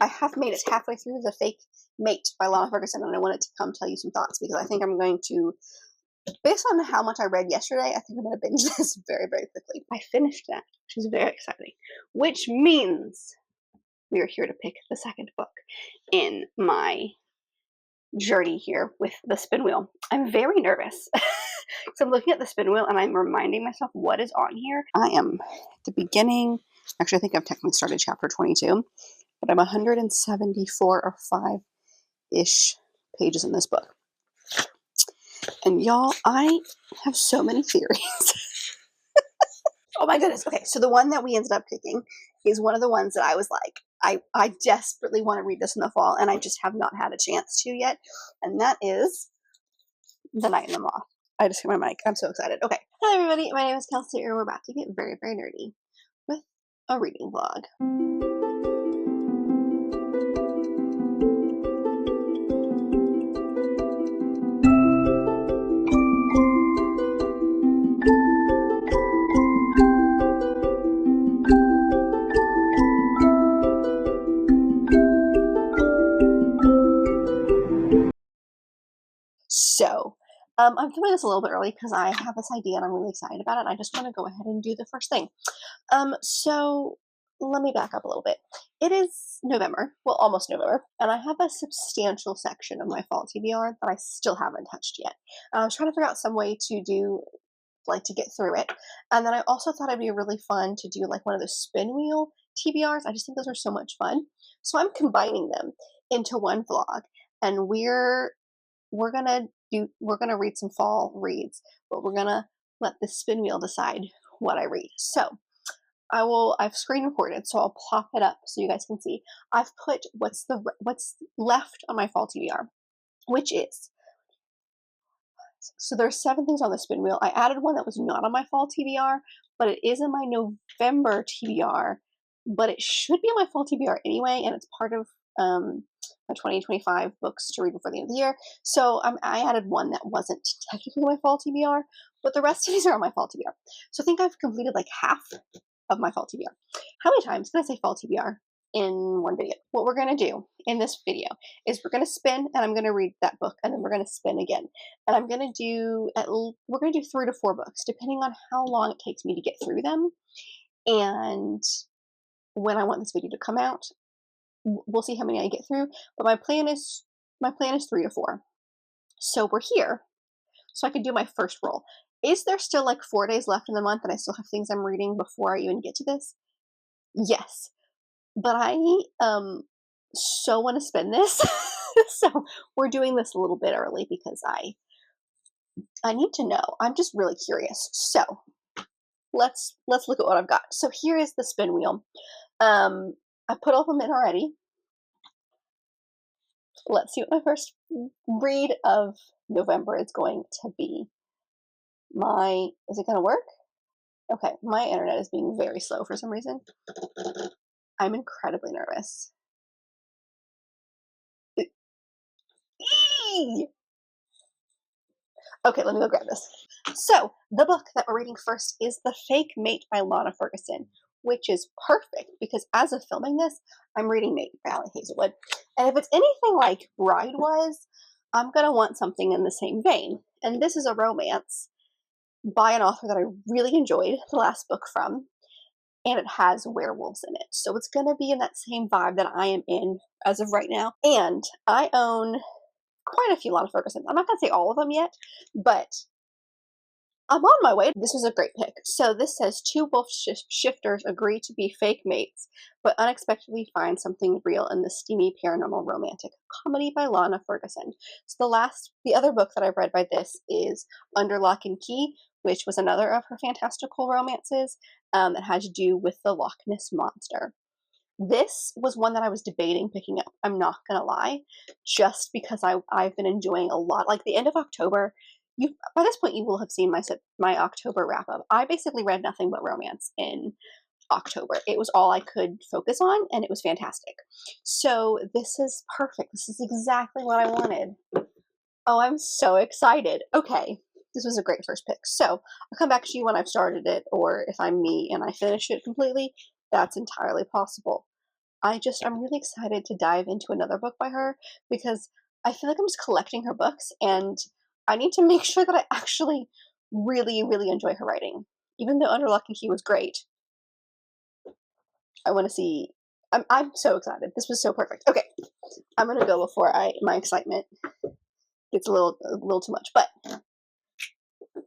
I have made it halfway through The Fake Mate by Lana Ferguson, and I wanted to come tell you some thoughts because I think I'm going to, based on how much I read yesterday, I think I'm going to binge this very, very quickly. I finished that, which is very exciting, which means we are here to pick the second book in my journey here with the spin wheel. I'm very nervous. So I'm looking at the spin wheel and I'm reminding myself what is on here. I am at the beginning. Actually, I think I've technically started chapter 22, but I'm 174 or 5-ish pages in this book. And y'all, I have so many theories. Oh my goodness. Okay, so the one that we ended up picking is one of the ones that I was like, I desperately want to read this in the fall, and I just have not had a chance to yet. And that is The Night and the Moth. I just hit my mic. I'm so excited. Okay. Hello, everybody. My name is Kelsey, and we're about to get very, very nerdy with a reading vlog. So, I'm filming this a little bit early because I have this idea and I'm really excited about it. And I just want to go ahead and do the first thing. So let me back up a little bit. It is November, well, almost November, and I have a substantial section of my fall TBR that I still haven't touched yet. I was trying to figure out some way to do, like, to get through it. And then I also thought it'd be really fun to do like one of those spin wheel TBRs. I just think those are so much fun. So I'm combining them into one vlog, and we're gonna read some fall reads, but we're gonna let the spin wheel decide what I read. So I've screen recorded, so I'll pop it up so you guys can see. I've put what's left on my fall TBR, which is, so there's 7 things on the spin wheel. I added one that was not on my fall TBR, but it is in my November TBR, but it should be on my fall TBR anyway, and it's part of my 2025 books to read before the end of the year. So I added one that wasn't technically my fall TBR, but the rest of these are on my fall TBR. So I think I've completed like half of my fall TBR. How many times can I say fall TBR in one video? What we're going to do in this video is we're going to spin, and I'm going to read that book, and then we're going to spin again. And we're going to do 3 to 4 books, depending on how long it takes me to get through them and when I want this video to come out. We'll see how many I get through, but my plan is 3 to 4. So we're here, so I can do my first roll. Is there still like 4 days left in the month and I still have things I'm reading before I even get to this? Yes, but I so want to spend this. So we're doing this a little bit early because I need to know. I'm just really curious. So let's look at what I've got. So here is the spin wheel. I put all of them in already. Let's see what my first read of November is going to be. Is it going to work? Okay, my internet is being very slow for some reason. I'm incredibly nervous. Okay, let me go grab this. So, the book that we're reading first is The Fake Mate by Lana Ferguson, which is perfect because as of filming this, I'm reading Mate by Allie Hazelwood. And if it's anything like Bride was, I'm going to want something in the same vein. And this is a romance by an author that I really enjoyed the last book from, and it has werewolves in it. So it's going to be in that same vibe that I am in as of right now. And I own quite a few Lana Fergusons. I'm not going to say all of them yet, but I'm on my way. This was a great pick. So this says 2 wolf shifters agree to be fake mates, but unexpectedly find something real in the steamy paranormal romantic comedy by Lana Ferguson. So the other book that I've read by this is Under Lock and Key, which was another of her fantastical romances that had to do with the Loch Ness Monster. This was one that I was debating picking up, I'm not going to lie, just because I've been enjoying a lot. Like the end of October, by this point you will have seen my October wrap-up. I basically read nothing but romance in October. It was all I could focus on, and it was fantastic. So this is perfect. This is exactly what I wanted. Oh, I'm so excited. Okay, this was a great first pick. So I'll come back to you when I've started it, or if I'm me and I finish it completely. That's entirely possible. I'm really excited to dive into another book by her because I feel like I'm just collecting her books and I need to make sure that I actually really, really enjoy her writing. Even though Under Lock and Key was great, I want to see. I'm so excited. This was so perfect. Okay, I'm gonna go before my excitement gets a little too much. But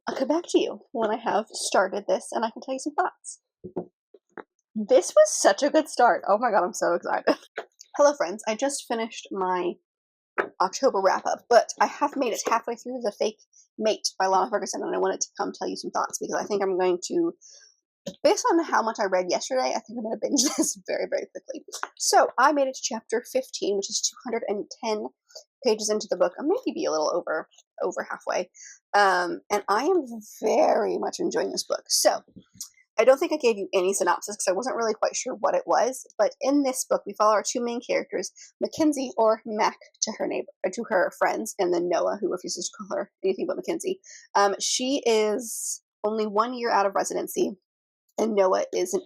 I'll come back to you when I have started this and I can tell you some thoughts. This was such a good start. Oh my god, I'm so excited. Hello friends, I just finished my October wrap up, but I have made it halfway through The Fake Mate by Lana Ferguson, and I wanted to come tell you some thoughts because I think I'm going to, based on how much I read yesterday, I think I'm going to binge this very, very quickly. So I made it to chapter 15, which is 210 pages into the book. I maybe be a little over halfway, and I am very much enjoying this book. So I don't think I gave you any synopsis because I wasn't really quite sure what it was. But in this book, we follow our two main characters, Mackenzie, or Mac to her neighbor, to her friends, and then Noah, who refuses to call her anything but Mackenzie. She is only 1 year out of residency, and Noah is an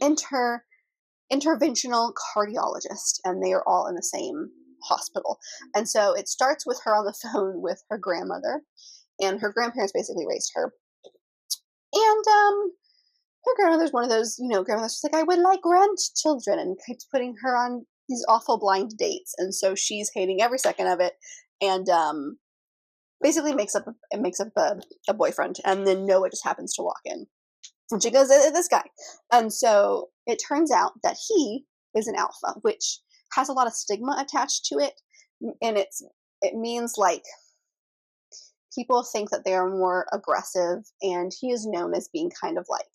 interventional cardiologist, and they are all in the same hospital. And so it starts with her on the phone with her grandmother, and her grandparents basically raised her. And her grandmother's one of those, grandmother's like, I would like grandchildren, and keeps putting her on these awful blind dates. And so she's hating every second of it, and basically makes up a boyfriend. And then Noah just happens to walk in, and she goes, this guy. And so it turns out that he is an alpha, which has a lot of stigma attached to it, and it means like people think that they are more aggressive, and he is known as being kind of like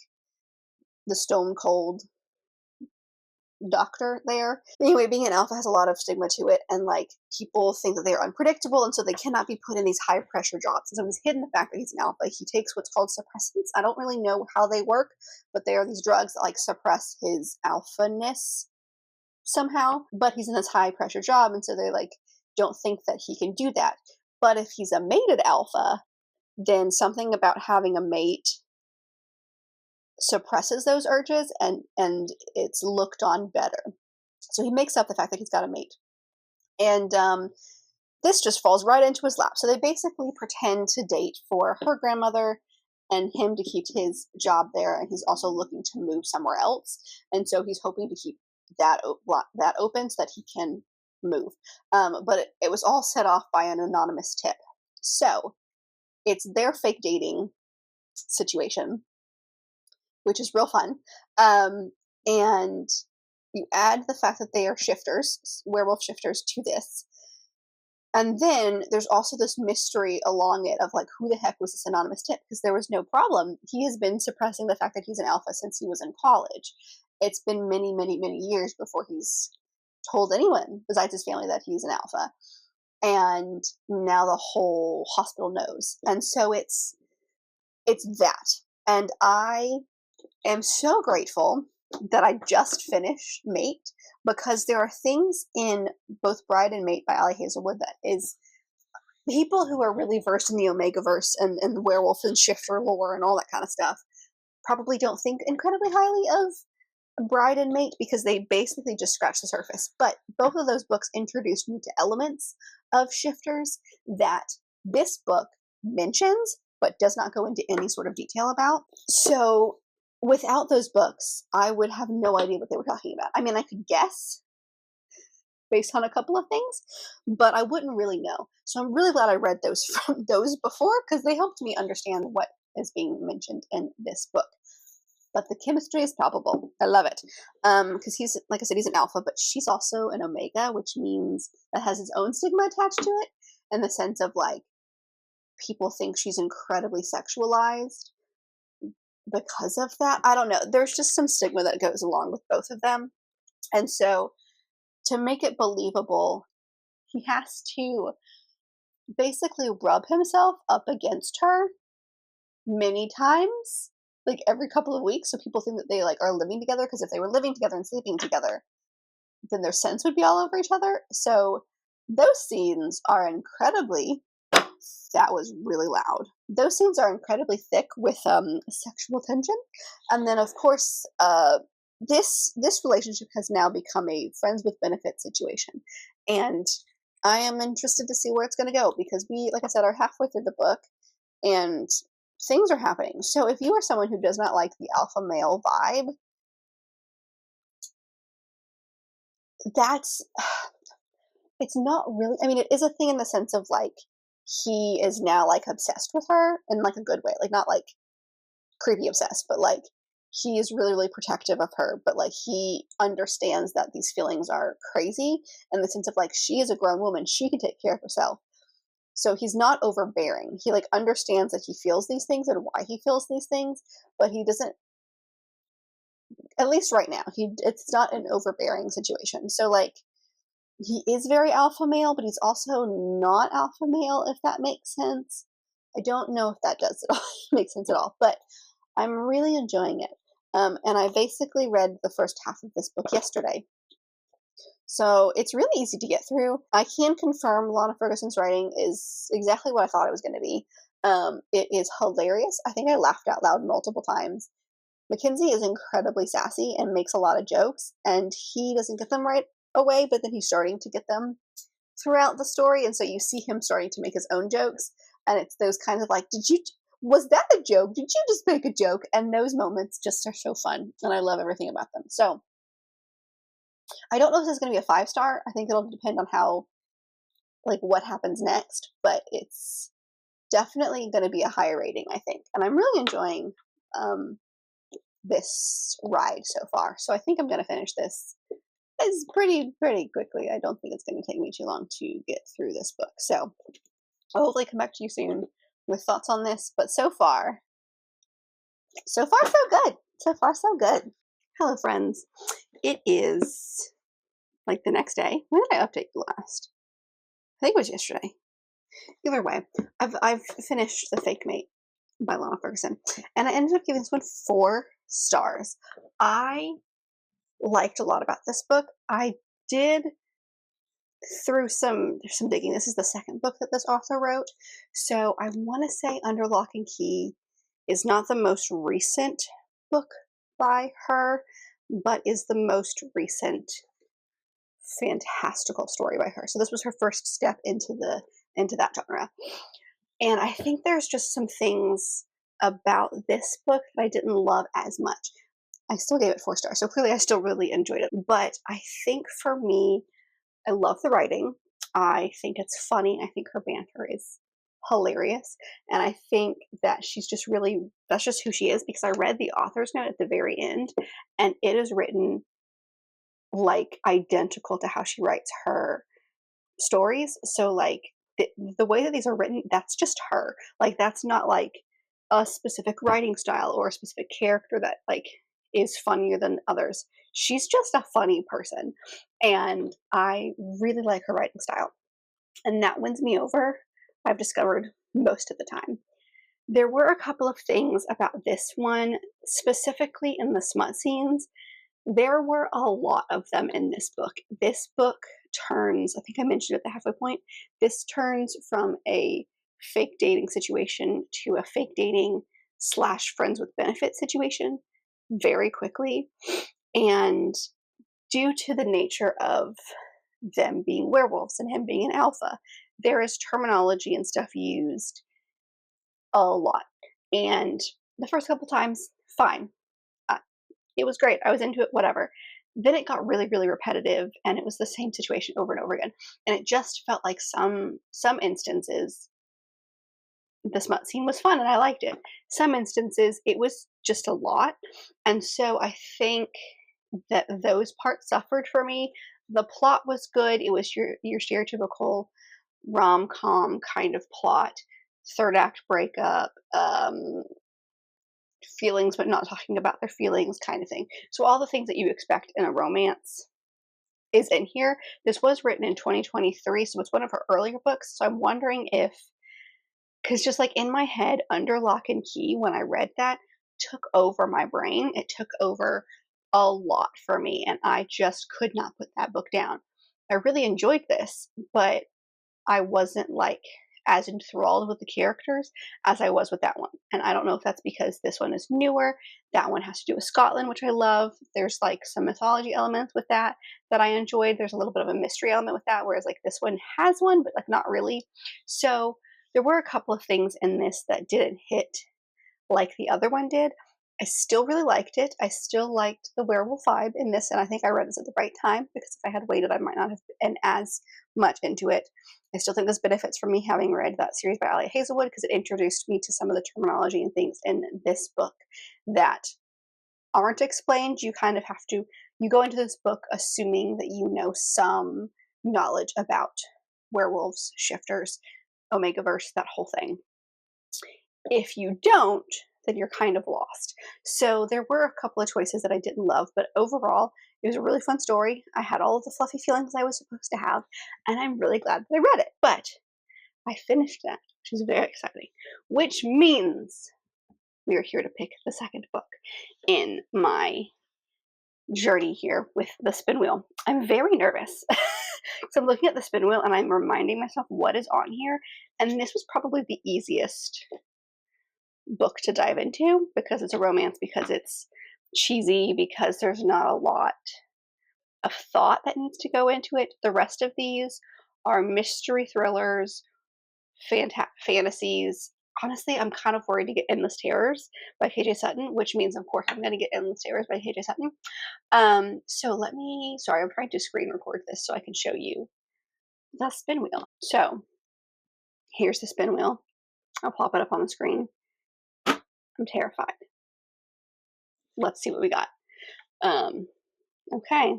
the stone cold doctor there. Anyway, being an alpha has a lot of stigma to it, and like people think that they're unpredictable, and so they cannot be put in these high pressure jobs. And so he's hidden the fact that he's an alpha. He takes what's called suppressants. I don't really know how they work, but they are these drugs that like suppress his alphaness somehow. But he's in this high pressure job, and so they like don't think that he can do that. But if he's a mated alpha, then something about having a mate suppresses those urges, and it's looked on better. So he makes up the fact that he's got a mate, and this just falls right into his lap. So they basically pretend to date for her grandmother and him to keep his job there, and he's also looking to move somewhere else, and so he's hoping to keep that open so that he can move. But it was all set off by an anonymous tip. So it's their fake dating situation, which is real fun. And you add the fact that they are shifters, werewolf shifters, to this. And then there's also this mystery along it of like, who the heck was this anonymous tip? Because there was no problem. He has been suppressing the fact that he's an alpha since he was in college. It's been many, many, many years before he's told anyone besides his family that he's an alpha. And now the whole hospital knows. And so it's that. And I am so grateful that I just finished Mate, because there are things in both Bride and Mate by Ali Hazelwood that is people who are really versed in the Omegaverse and the werewolf and shifter lore and all that kind of stuff probably don't think incredibly highly of Bride and Mate because they basically just scratch the surface. But both of those books introduced me to elements of shifters that this book mentions but does not go into any sort of detail about. So without those books, I would have no idea what they were talking about. I mean, I could guess based on a couple of things, but I wouldn't really know. So I'm really glad I read those before, because they helped me understand what is being mentioned in this book. But the chemistry is palpable. I love it. Because he's, like I said, he's an alpha, but she's also an omega, which means that has its own stigma attached to it, in the sense of like, people think she's incredibly sexualized because of that. I don't know. There's just some stigma that goes along with both of them. And so to make it believable, he has to basically rub himself up against her many times, like every couple of weeks, so people think that they like are living together, because if they were living together and sleeping together, then their scents would be all over each other. So those scenes are incredibly, that was really loud. Those scenes are incredibly thick with sexual tension. And then of course this relationship has now become a friends with benefits situation, and I am interested to see where it's going to go, because we, like I said, are halfway through the book and things are happening. So if you are someone who does not like the alpha male vibe, that's it's not really, I mean, it is a thing in the sense of like he is now like obsessed with her in like a good way, like not like creepy obsessed, but like he is really, really protective of her, but like he understands that these feelings are crazy in the sense of like she is a grown woman, she can take care of herself. So he's not overbearing. He like understands that he feels these things and why he feels these things, but he doesn't, at least right now, it's not an overbearing situation. So like he is very alpha male, but he's also not alpha male, if that makes sense. I don't know if that does at all make sense at all, but I'm really enjoying it. And I basically read the first half of this book yesterday. So it's really easy to get through. I can confirm Lana Ferguson's writing is exactly what I thought it was going to be. It is hilarious. I think I laughed out loud multiple times. Mackenzie is incredibly sassy and makes a lot of jokes, and he doesn't get them right away, but then he's starting to get them throughout the story, and so you see him starting to make his own jokes, and it's those kinds of like, was that a joke? Did you just make a joke? And those moments just are so fun, and I love everything about them. So I don't know if this is going to be a 5-star. I think it'll depend on how, like, what happens next, but it's definitely going to be a higher rating, I think. And I'm really enjoying this ride so far. So I think I'm going to finish this pretty quickly. I don't think it's going to take me too long to get through this book. So I'll hopefully come back to you soon with thoughts on this. But so far so good. So far, so good. Hello, friends. It is like the next day. When did I update you last? I think it was yesterday. Either way, I've finished The Fake Mate by Lana Ferguson, and I ended up giving this one 4 stars. I liked a lot about this book. I did through some digging. This is the second book that this author wrote, so I want to say Under Lock and Key is not the most recent book by her, but is the most recent fantastical story by her. So this was her first step into that genre. And I think there's just some things about this book that I didn't love as much. I still gave it 4 stars, so clearly I still really enjoyed it. But I think for me, I love the writing. I think it's funny. I think her banter is hilarious. And I think that that's just who she is, because I read the author's note at the very end, and it is written like identical to how she writes her stories. So like the way that these are written, that's just her. Like that's not like a specific writing style or a specific character that like is funnier than others. She's just a funny person, and I really like her writing style, and that wins me over, I've discovered, most of the time. There were a couple of things about this one, specifically in the smut scenes. There were a lot of them in this book. This book turns, I think I mentioned at the halfway point, this turns from a fake dating situation to a fake dating / friends with benefit situation very quickly. And due to the nature of them being werewolves and him being an alpha, there is terminology and stuff used a lot. And the first couple times, fine. It was great. I was into it, whatever. Then it got really, really repetitive, and it was the same situation over and over again. And it just felt like some instances, the smut scene was fun and I liked it. Some instances, it was just a lot. And so I think that those parts suffered for me. The plot was good. It was your stereotypical rom-com kind of plot. Third act breakup, feelings but not talking about their feelings kind of thing. So all the things that you expect in a romance is in here. This was written in 2023, so it's one of her earlier books. So I'm wondering if, because just like in my head, Under Lock and Key, when I read that, took over my brain. It took over a lot for me, and I just could not put that book down. I really enjoyed this, but I wasn't like as enthralled with the characters as I was with that one. And I don't know if that's because this one is newer. That one has to do with Scotland, which I love. There's like some mythology elements with that I enjoyed. There's a little bit of a mystery element with that, whereas like this one has one, but like not really. So there were a couple of things in this that didn't hit like the other one did. I still really liked it. I still liked the werewolf vibe in this, and I think I read this at the right time, because if I had waited, I might not have been as much into it. I still think this benefits from me having read that series by Ali Hazelwood, because it introduced me to some of the terminology and things in this book that aren't explained. You kind of have to, you go into this book assuming that you know some knowledge about werewolves, shifters, Omegaverse, that whole thing. If you don't, then you're kind of lost. So there were a couple of choices that I didn't love, but overall, it was a really fun story. I had all of the fluffy feelings I was supposed to have, and I'm really glad that I read it. But I finished that, which is very exciting, which means we are here to pick the second book in my journey here with the spin wheel. I'm very nervous. So I'm looking at the spin wheel and I'm reminding myself what is on here, and this was probably the easiest book to dive into, because it's a romance, because it's cheesy, because there's not a lot of thought that needs to go into it. The rest of these are mystery thrillers, fantasies. Honestly, I'm kind of worried to get Endless Terrors by KJ Sutton, which means, of course, I'm going to get Endless Terrors by KJ Sutton. Sorry, I'm trying to screen record this so I can show you the spin wheel. So here's the spin wheel. I'll pop it up on the screen. I'm terrified. Let's see what we got. Okay.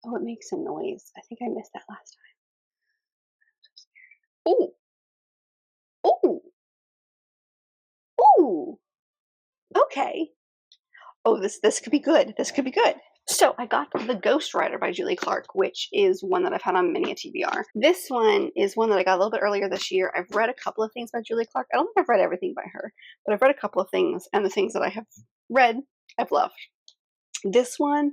Oh, it makes a noise. I think I missed that last time. Ooh. Ooh. Ooh. Okay. Oh, this could be good. This could be good. So I got The Ghost Rider by Julie Clark, which is one that I've had on many a TBR. This one is one that I got a little bit earlier this year. I've read a couple of things by Julie Clark. I don't think I've read everything by her, but I've read a couple of things, and the things that I have read, I've loved. This one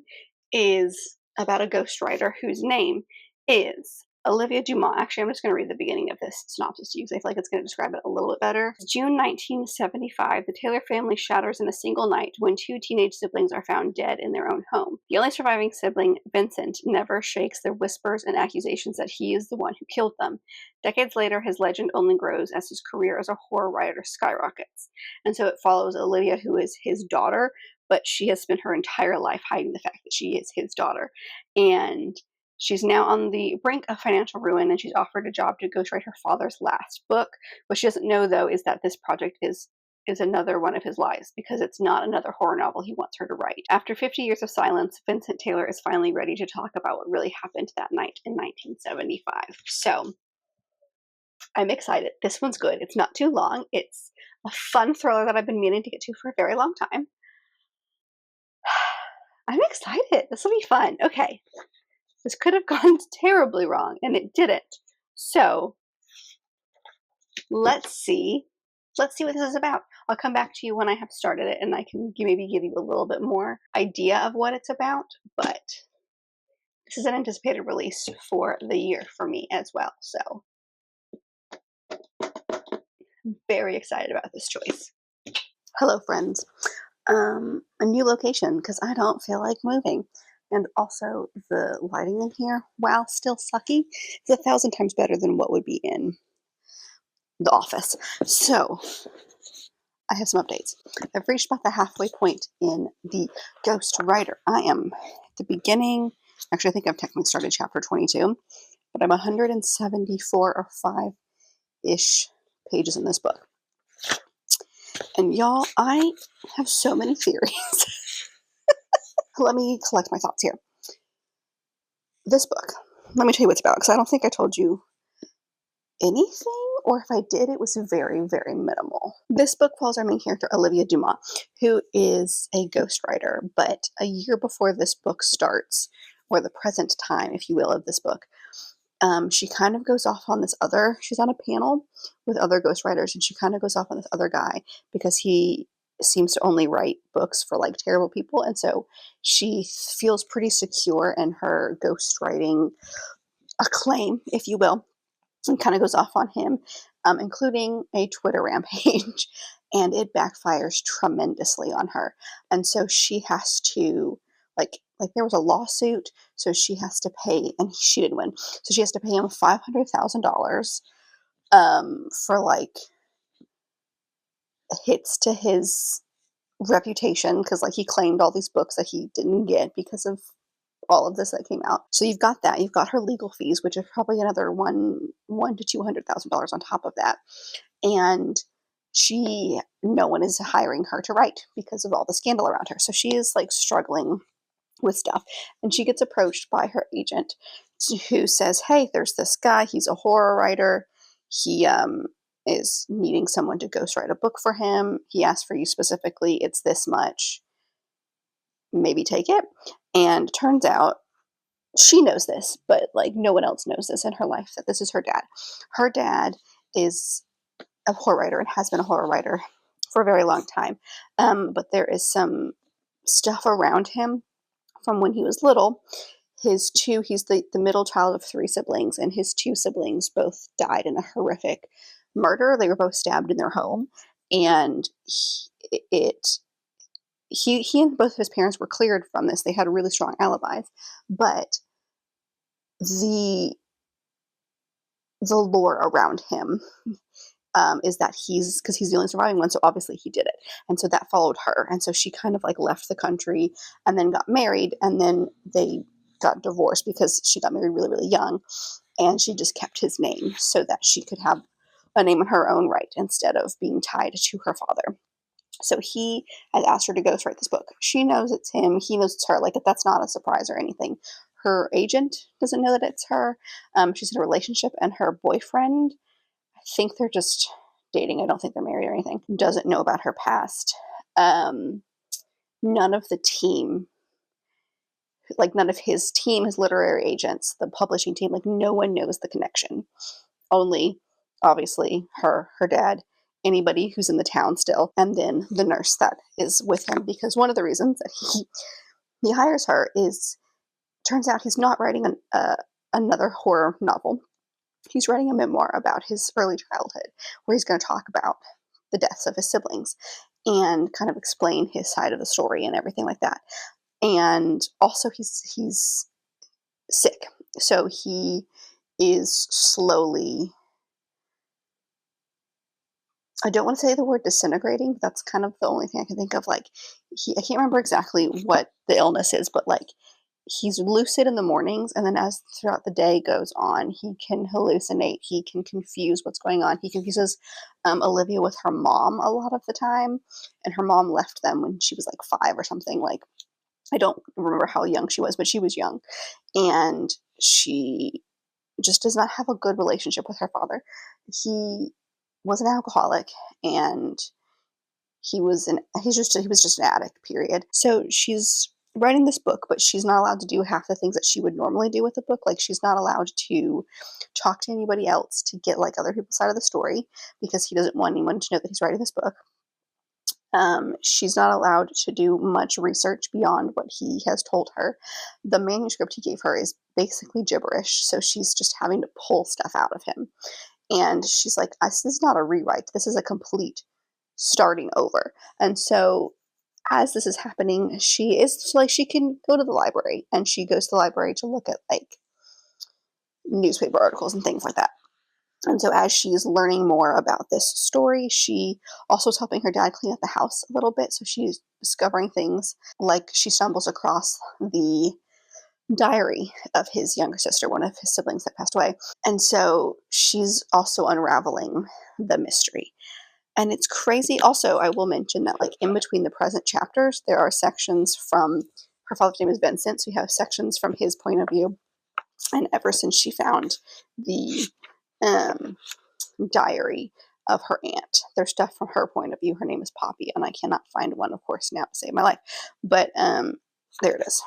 is about a ghostwriter whose name is Olivia Dumont. Actually, I'm just going to read the beginning of this synopsis to you because I feel like it's going to describe it a little bit better. June 1975, the Taylor family shatters in a single night when two teenage siblings are found dead in their own home. The only surviving sibling, Vincent, never shakes the whispers and accusations that he is the one who killed them. Decades later, his legend only grows as his career as a horror writer skyrockets. And so it follows Olivia, who is his daughter, but she has spent her entire life hiding the fact that she is his daughter. And she's now on the brink of financial ruin, and she's offered a job to ghostwrite her father's last book. What she doesn't know, though, is that this project is another one of his lies, because it's not another horror novel he wants her to write. After 50 years of silence, Vincent Taylor is finally ready to talk about what really happened that night in 1975. So I'm excited. This one's good. It's not too long. It's a fun thriller that I've been meaning to get to for a very long time. I'm excited. This will be fun. Okay. This could have gone terribly wrong, and it didn't. So let's see. Let's see what this is about. I'll come back to you when I have started it, and I can maybe give you a little bit more idea of what it's about. But this is an anticipated release for the year for me as well. So I'm very excited about this choice. Hello, friends. A new location, because I don't feel like moving. And also the lighting in here, while still sucky, is 1,000 times better than what would be in the office. So I have some updates. I've reached about the halfway point in the Ghost Rider. I am at the beginning. Actually, I think I've technically started chapter 22, but I'm 174 or 5-ish pages in this book. And y'all, I have so many theories. Let me collect my thoughts here. This book, let me tell you what it's about, because I don't think I told you anything, or if I did, it was very, very minimal. This book follows our main character, Olivia Dumont, who is a ghostwriter, but a year before this book starts, or the present time, if you will, of this book, she kind of goes off on this other, she's on a panel with other ghostwriters, and she kind of goes off on this other guy because he seems to only write books for like terrible people, and so she feels pretty secure in her ghostwriting acclaim, if you will. and kind of goes off on him, including a Twitter rampage, and it backfires tremendously on her. And so she has to, like there was a lawsuit, so she has to pay, and she didn't win, so she has to pay him $500,000 for like hits to his reputation, because like he claimed all these books that he didn't get because of all of this that came out. So you've got that. You've got her legal fees, which is probably another one to $200,000 on top of that. And no one is hiring her to write because of all the scandal around her. So she is like struggling with stuff. And she gets approached by her agent, who says, hey, there's this guy. He's a horror writer. He is needing someone to ghostwrite a book for him. He asked for you specifically. It's this much. Maybe take it. And turns out she knows this, but like no one else knows this in her life, that this is her dad. Her dad is a horror writer and has been a horror writer for a very long time. But there is some stuff around him from when he was little. He's the middle child of 3 siblings, and his 2 siblings both died in a horrific murder. They were both stabbed in their home, and he and both of his parents were cleared from this. They had really strong alibis, but the lore around him is that because he's the only surviving one, so obviously he did it. And so that followed her. And so she kind of like left the country and then got married, and then they got divorced because she got married really, really young, and she just kept his name so that she could have a name in her own right instead of being tied to her father. So he has asked her to ghostwrite this book. She knows it's him. He knows it's her. Like, that's not a surprise or anything. Her agent doesn't know that it's her. She's in a relationship, and her boyfriend, I think they're just dating. I don't think they're married or anything. Doesn't know about her past. None of the team, like none of his team, his literary agents, the publishing team, like no one knows the connection. Only, obviously, her dad, anybody who's in the town still, and then the nurse that is with him, because one of the reasons that he hires her is, turns out he's not writing another horror novel. He's writing a memoir about his early childhood, where he's going to talk about the deaths of his siblings and kind of explain his side of the story and everything like that. And also he's sick, so he is slowly, I don't want to say the word disintegrating, but that's kind of the only thing I can think of. Like, I can't remember exactly what the illness is, but like he's lucid in the mornings, and then as throughout the day goes on, he can hallucinate. He can confuse what's going on. He confuses Olivia with her mom a lot of the time, and her mom left them when she was like 5 or something. Like, I don't remember how young she was, but she was young, and she just does not have a good relationship with her father. He was an alcoholic, and he was just an addict, period. So she's writing this book, but she's not allowed to do half the things that she would normally do with a book. Like, she's not allowed to talk to anybody else to get like other people's side of the story, because he doesn't want anyone to know that he's writing this book. She's not allowed to do much research beyond what he has told her. The manuscript he gave her is basically gibberish, so she's just having to pull stuff out of him. And she's like, this is not a rewrite. This is a complete starting over. And so as this is happening, she can go to the library, and she goes to the library to look at like newspaper articles and things like that. And so as she's learning more about this story, she also is helping her dad clean up the house a little bit. So she's discovering things, like she stumbles across the diary of his younger sister, one of his siblings that passed away. And so she's also unraveling the mystery. And it's crazy. Also, I will mention that like in between the present chapters, there are sections from, her father's name is Vincent, so you have sections from his point of view. And ever since she found the diary of her aunt, there's stuff from her point of view. Her name is Poppy, and I cannot find one, of course, now to save my life. But there it is.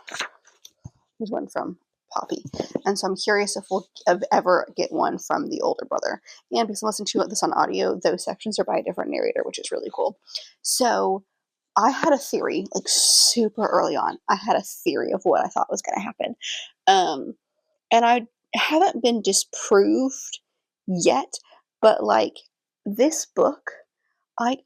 There's one from Poppy. And so I'm curious if we'll ever get one from the older brother. And because I'm listening to this on audio, those sections are by a different narrator, which is really cool. So I had a theory, like super early on. I had a theory of what I thought was going to happen. And I haven't been disproved yet, but like this book, I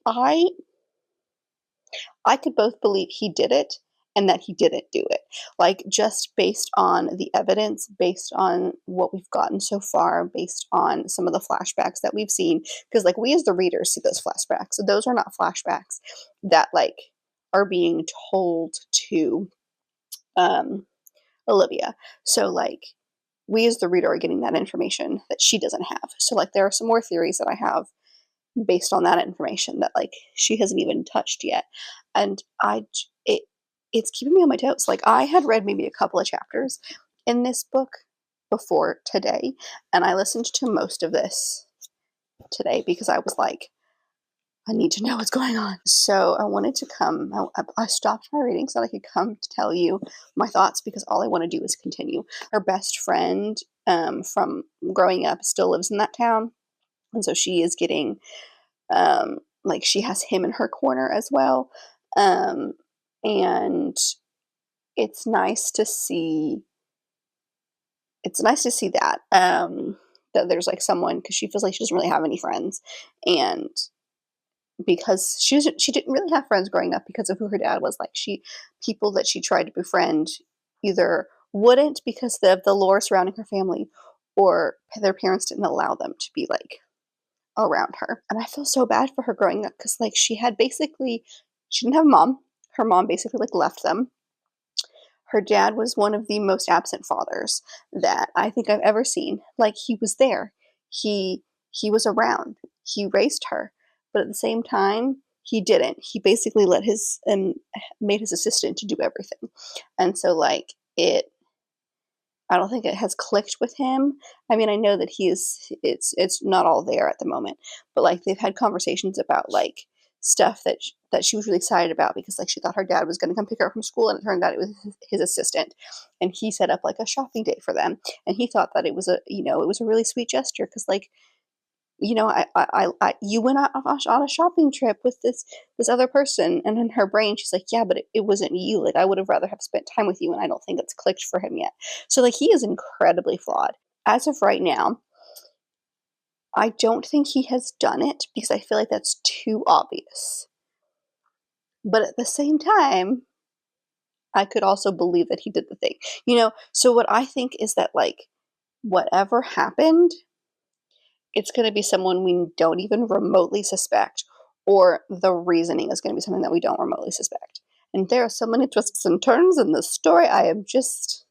could both believe he did it and that he didn't do it. Like, just based on the evidence, based on what we've gotten so far, based on some of the flashbacks that we've seen, because like we as the readers see those flashbacks. So those are not flashbacks that like are being told to Olivia. So like we as the reader are getting that information that she doesn't have. So like there are some more theories that I have based on that information that like she hasn't even touched yet, and it's keeping me on my toes. Like I had read maybe a couple of chapters in this book before today, and I listened to most of this today because I was like, I need to know what's going on. So I wanted to come. I stopped my reading so that I could come to tell you my thoughts, because all I want to do is continue. Our best friend from growing up still lives in that town, and so she is getting like she has him in her corner as well. And it's nice to see that that there's like someone, because she feels like she doesn't really have any friends, and because she didn't really have friends growing up because of who her dad was. Like people that she tried to befriend either wouldn't because of the lore surrounding her family, or their parents didn't allow them to be like around her. And I feel so bad for her growing up, because like she didn't have a mom. Her mom basically like left them. Her dad was one of the most absent fathers that I think I've ever seen. Like he was there. He was around. He raised her. But at the same time, he didn't. He basically let his made his assistant to do everything. And so like I don't think it has clicked with him. I mean, I know that it's not all there at the moment, but like they've had conversations about like stuff that she was really excited about, because like she thought her dad was going to come pick her up from school, and it turned out it was his assistant, and he set up like a shopping date for them, and he thought that it was a really sweet gesture, because like you went on a shopping trip with this other person, and in her brain she's like, yeah, but it wasn't you. Like I would have rather have spent time with you, and I don't think it's clicked for him yet. So like he is incredibly flawed as of right now. I don't think he has done it because I feel like that's too obvious. But at the same time, I could also believe that he did the thing. So what I think is that like whatever happened, it's going to be someone we don't even remotely suspect, or the reasoning is going to be something that we don't remotely suspect. And there are so many twists and turns in this story. I am just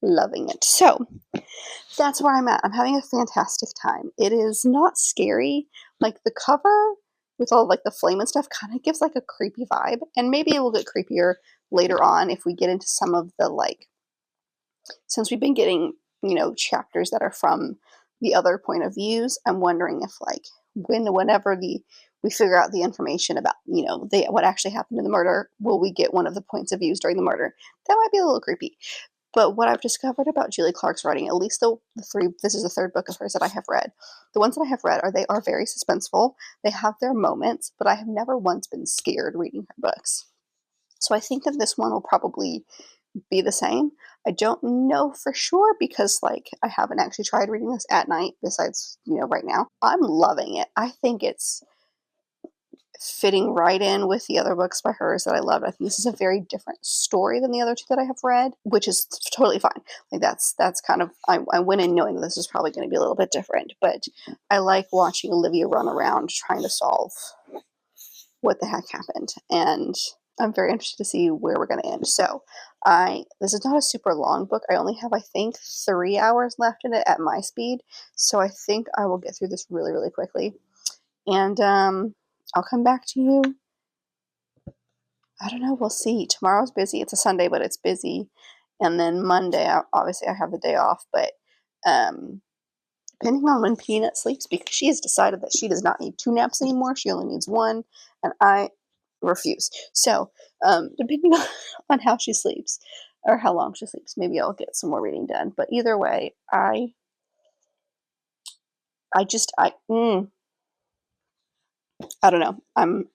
loving it. So that's where I'm at. I'm having a fantastic time. It is not scary. Like the cover with all like the flame and stuff kind of gives like a creepy vibe, and maybe it will get creepier later on if we get into some of the like, since we've been getting chapters that are from the other point of views. I'm wondering if like whenever we figure out the information about what actually happened in the murder, will we get one of the points of views during the murder? That might be a little creepy. But what I've discovered about Julie Clark's writing, at least the three, this is the third book of hers that I have read. The ones that I have read they are very suspenseful. They have their moments, but I have never once been scared reading her books. So I think that this one will probably be the same. I don't know for sure because like I haven't actually tried reading this at night besides right now. I'm loving it. I think it's fitting right in with the other books by hers that I loved. I think this is a very different story than the other two that I have read, which is totally fine. Like that's kind of, I went in knowing that this is probably going to be a little bit different, but I like watching Olivia run around trying to solve what the heck happened, and I'm very interested to see where we're going to end. So this is not a super long book. I only have, I think, 3 hours left in it at my speed. So I think I will get through this really, really quickly. And I'll come back to you. I don't know. We'll see. Tomorrow's busy. It's a Sunday, but it's busy. And then Monday, obviously I have the day off, but depending on when Peanut sleeps, because she has decided that she does not need 2 naps anymore. She only needs 1, and I refuse. So depending on how she sleeps or how long she sleeps, maybe I'll get some more reading done. But either way, I don't know. I'm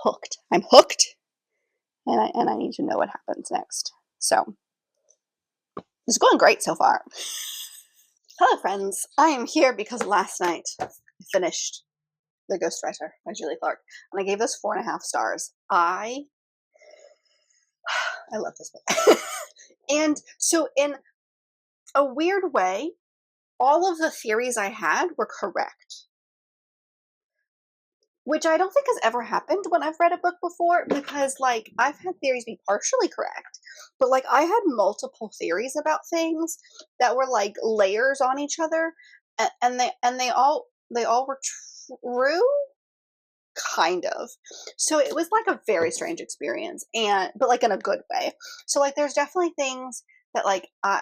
hooked. I'm hooked, and I need to know what happens next. So it's going great so far. Hello friends, I am here because last night I finished The Ghostwriter by Julie Clark, and I gave this 4.5 stars. I love this book. And so in a weird way, all of the theories I had were correct. Which I don't think has ever happened when I've read a book before, because, like, I've had theories be partially correct, but, like, I had multiple theories about things that were, like, layers on each other, and they all were true, kind of. So it was, like, a very strange experience, but, like, in a good way. So, like, there's definitely things that, like, I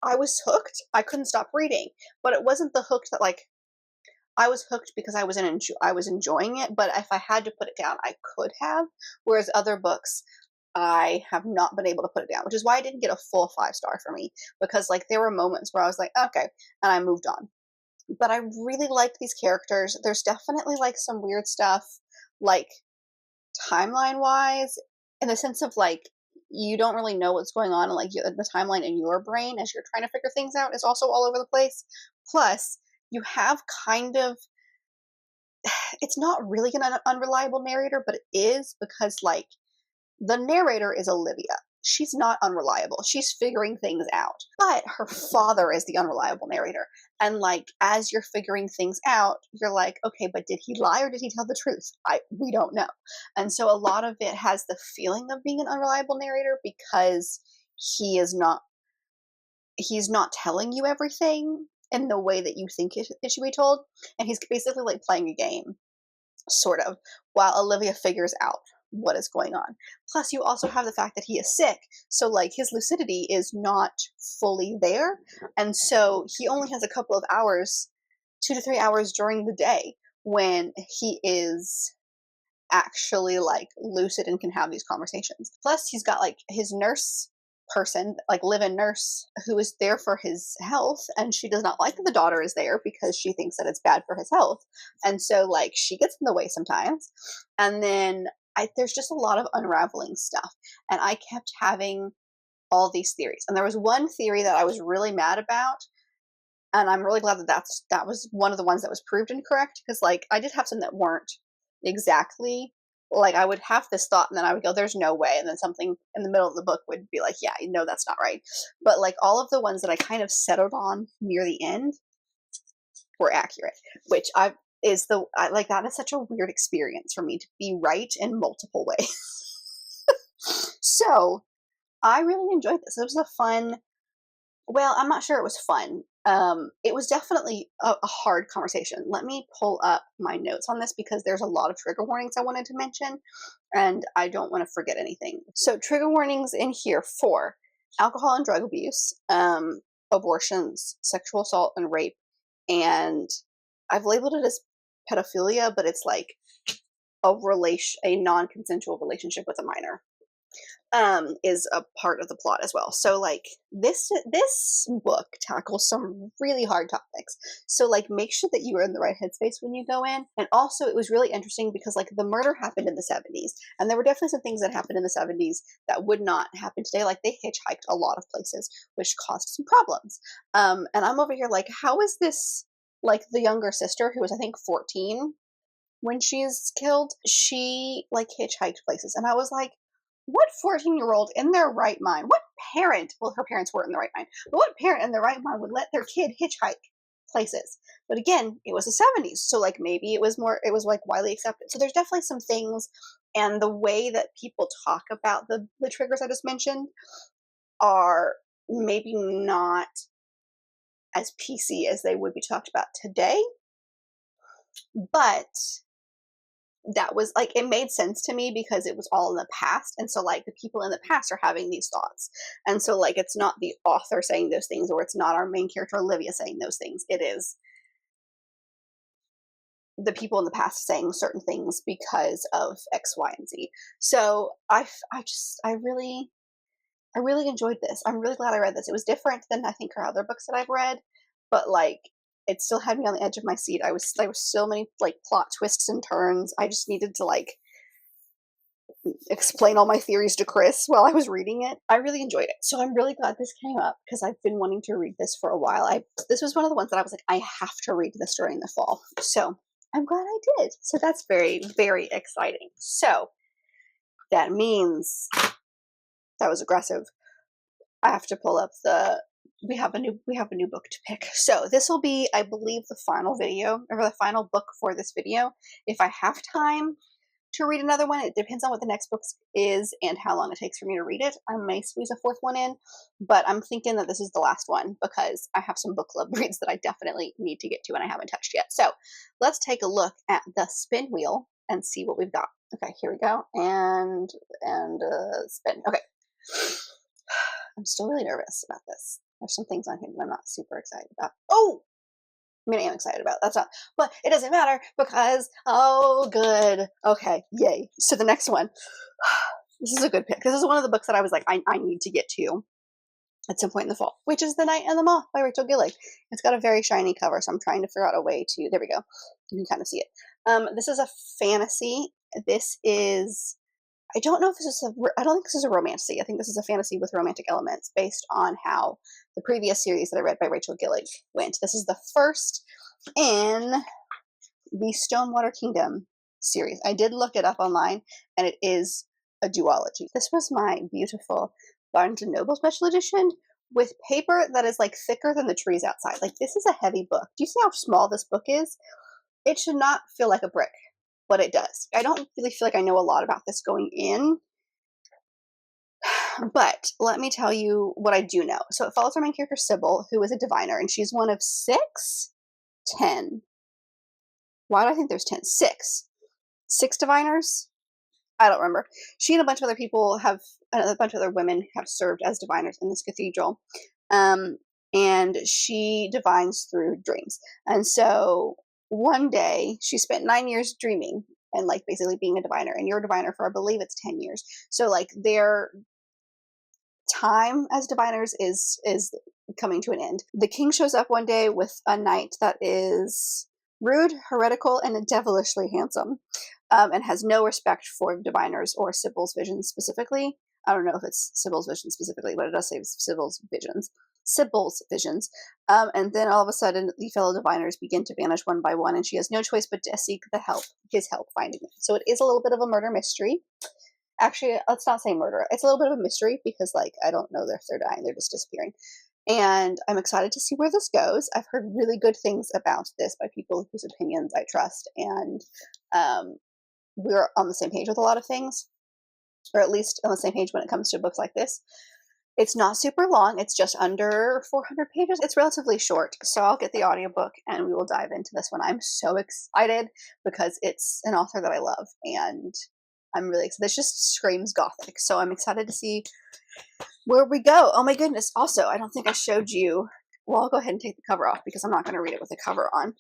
was hooked. I couldn't stop reading, but it wasn't the hooked that, like, I was hooked because I was enjoying it, but if I had to put it down, I could have. Whereas other books, I have not been able to put it down, which is why I didn't get a full 5-star for me, because, like, there were moments where I was like, okay, and I moved on. But I really liked these characters. There's definitely, like, some weird stuff, like, timeline-wise, in the sense of, like, you don't really know what's going on, and, like, the timeline in your brain as you're trying to figure things out is also all over the place. Plus, you have kind of, it's not really an unreliable narrator, but it is, because, like, the narrator is Olivia. She's not unreliable. She's figuring things out. But her father is the unreliable narrator. And, like, as you're figuring things out, you're like, okay, but did he lie or did he tell the truth? We don't know. And so a lot of it has the feeling of being an unreliable narrator, because he's not telling you everything in the way that you think it should be told. And he's basically, like, playing a game, sort of, while Olivia figures out what is going on. Plus, you also have the fact that he is sick, so, like, his lucidity is not fully there, and so he only has a couple of hours, 2 to 3 hours during the day, when he is actually, like, lucid and can have these conversations. Plus, he's got, like, his nurse person, like, live-in nurse, who is there for his health, and she does not like that the daughter is there because she thinks that it's bad for his health, and so, like, she gets in the way sometimes. And then there's just a lot of unraveling stuff, and I kept having all these theories, and there was one theory that I was really mad about, and I'm really glad that was one of the ones that was proved incorrect, because, like, I did have some that weren't exactly, like, I would have this thought and then I would go, there's no way, and then something in the middle of the book would be like, yeah, no, that's not right. But, like, all of the ones that I kind of settled on near the end were accurate, which I like, that is such a weird experience for me to be right in multiple ways. So I really enjoyed this. It was a fun, well, I'm not sure it was fun. It was definitely a hard conversation. Let me pull up my notes on this, because there's a lot of trigger warnings I wanted to mention, and I don't want to forget anything. So, trigger warnings in here for alcohol and drug abuse, abortions, sexual assault and rape, and I've labeled it as pedophilia, but it's like a non-consensual relationship with a minor. Is a part of the plot as well. So, like, this book tackles some really hard topics. So, like, make sure that you are in the right headspace when you go in. And also, it was really interesting because, like, the murder happened in the 70s, and there were definitely some things that happened in the 70s that would not happen today. Like, they hitchhiked a lot of places, which caused some problems. And I'm over here like, how is this, like, the younger sister, who was, I think, 14 when she's killed, she, like, hitchhiked places, and I was like, what 14-year-old in their right mind, what parent, well, her parents were in the right mind, but what parent in their right mind would let their kid hitchhike places? But again, it was the 70s, so, like, maybe it was like, widely accepted. So there's definitely some things, and the way that people talk about the triggers I just mentioned are maybe not as PC as they would be talked about today, but that was, like, it made sense to me because it was all in the past, and so, like, the people in the past are having these thoughts, and so, like, it's not the author saying those things, or it's not our main character Olivia saying those things. It is the people in the past saying certain things because of X, Y, and Z. So I really enjoyed this. I'm really glad I read this. It was different than, I think, her other books that I've read, but, like, it still had me on the edge of my seat. There were so many, like, plot twists and turns. I just needed to, like, explain all my theories to Chris while I was reading it. I really enjoyed it. So I'm really glad this came up because I've been wanting to read this for a while. This was one of the ones that I was like, I have to read this during the fall. So I'm glad I did. So that's very, very exciting. So that means that was aggressive. I have to pull up we have a new book to pick. So this will be, I believe, the final video or the final book for this video. If I have time to read another one, it depends on what the next book is and how long it takes for me to read it. I may squeeze a fourth one in, but I'm thinking that this is the last one because I have some book club reads that I definitely need to get to and I haven't touched yet. So let's take a look at the spin wheel and see what we've got. Okay, here we go. And spin. Okay. I'm still really nervous about this. There's some things on here that I'm not super excited about. Oh! I mean, I am excited about it. That's not, but it doesn't matter because, oh, good. Okay, yay. So the next one, this is a good pick. This is one of the books that I was like, I need to get to at some point in the fall, which is The Night and the Moth by Rachel Gillig. It's got a very shiny cover, so I'm trying to figure out a way to, there we go. You can kind of see it. This is a fantasy. This is, I don't know if this is I don't think this is a romantasy. I think this is a fantasy with romantic elements based on how the previous series that I read by Rachel Gillig went. This is the first in the Stonewater Kingdom series. I did look it up online, and it is a duology. This was my beautiful Barnes & Noble special edition with paper that is like thicker than the trees outside. Like, this is a heavy book. Do you see how small this book is? It should not feel like a brick, but it does. I don't really feel like I know a lot about this going in, but let me tell you what I do know. So it follows our main character, Sybil, who is a diviner, and she's one of 10. Why do I think there's 10? 6 diviners? I don't remember. She and a bunch of other people have, a bunch of other women have served as diviners in this cathedral. And she divines through dreams. And so one day she spent 9 years dreaming and like basically being a diviner, and you're a diviner for, I believe it's 10 years. So like their time as diviners is coming to an end. The king shows up one day with a knight that is rude, heretical, and devilishly handsome, and has no respect for diviners or Sybil's visions specifically. I don't know if it's Sybil's vision specifically, but it does say Sybil's visions. And then all of a sudden, the fellow diviners begin to vanish one by one, and she has no choice but to seek his help finding them. So it is a little bit of a murder mystery. Actually, let's not say murder. It's a little bit of a mystery because, like, I don't know if they're dying; they're just disappearing. And I'm excited to see where this goes. I've heard really good things about this by people whose opinions I trust, and we're on the same page with a lot of things, or at least on the same page when it comes to books like this. It's not super long. It's just under 400 pages. It's relatively short. So I'll get the audiobook and we will dive into this one. I'm so excited because it's an author that I love, and I'm really excited. This just screams Gothic. So I'm excited to see where we go. Oh my goodness. Also, I don't think I showed you. Well, I'll go ahead and take the cover off because I'm not going to read it with the cover on.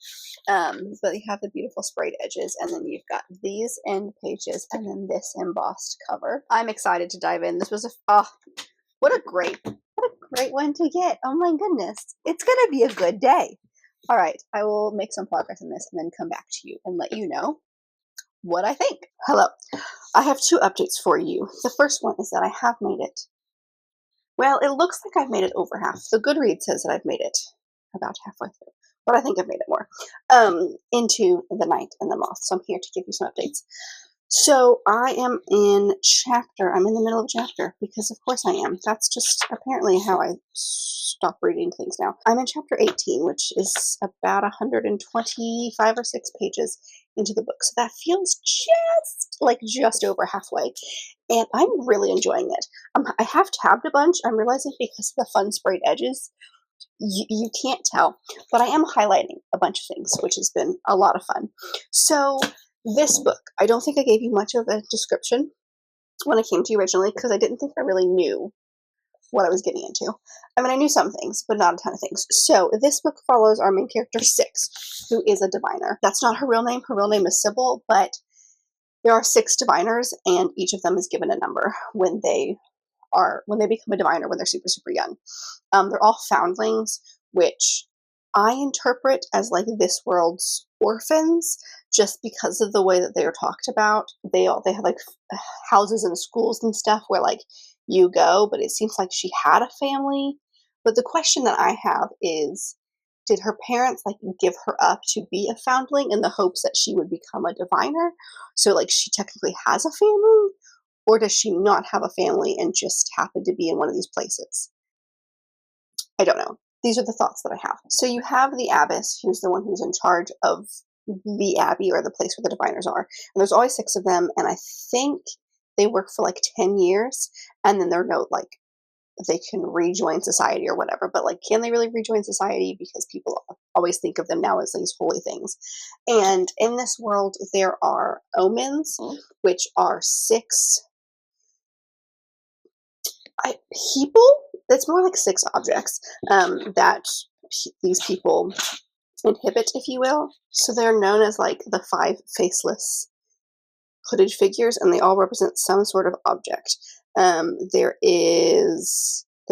But you have the beautiful sprayed edges, and then you've got these end pages, and then this embossed cover. I'm excited to dive in. This was what a great one to get. Oh my goodness. It's going to be a good day. All right. I will make some progress in this and then come back to you and let you know what I think. Hello. I have 2 updates for you. The first one is that I have made it. Well, it looks like I've made it over half. The Goodreads says that I've made it about halfway through, but I think I've made it more, into The Night and the Moth. So I'm here to give you some updates. So I am I'm in the middle of a chapter because of course I am. That's just apparently how I stop reading things now. I'm in chapter 18, which is about 125 or 6 pages into the book. So that feels just over halfway. And I'm really enjoying it. I have tabbed a bunch. I'm realizing because of the fun sprayed edges, you can't tell, but I am highlighting a bunch of things, which has been a lot of fun. So this book, I don't think I gave you much of a description when I came to you originally because I didn't think I really knew what I was getting into. I mean, I knew some things, but not a ton of things. So this book follows our main character, 6, who is a diviner. That's not her real name. Her real name is Sybil, but there are 6 diviners, and each of them is given a number when they become a diviner when they're super, super young. They're all foundlings, which I interpret as like this world's orphans, just because of the way that they are talked about. They have like houses and schools and stuff where like you go, but it seems like she had a family. But the question that I have is, did her parents like give her up to be a foundling in the hopes that she would become a diviner? So like she technically has a family, or does she not have a family and just happen to be in one of these places? I don't know. These are the thoughts that I have. So you have the abbess, who's the one who's in charge of the abbey or the place where the diviners are. And there's always 6 of them, and I think they work for like 10 years, and then they're no like they can rejoin society or whatever. But like, can they really rejoin society? Because people always think of them now as these holy things. And in this world, there are omens, which are 6 people. It's more like 6 objects that these people inhibit, if you will. So they're known as like the 5 faceless hooded figures, and they all represent some sort of object. They're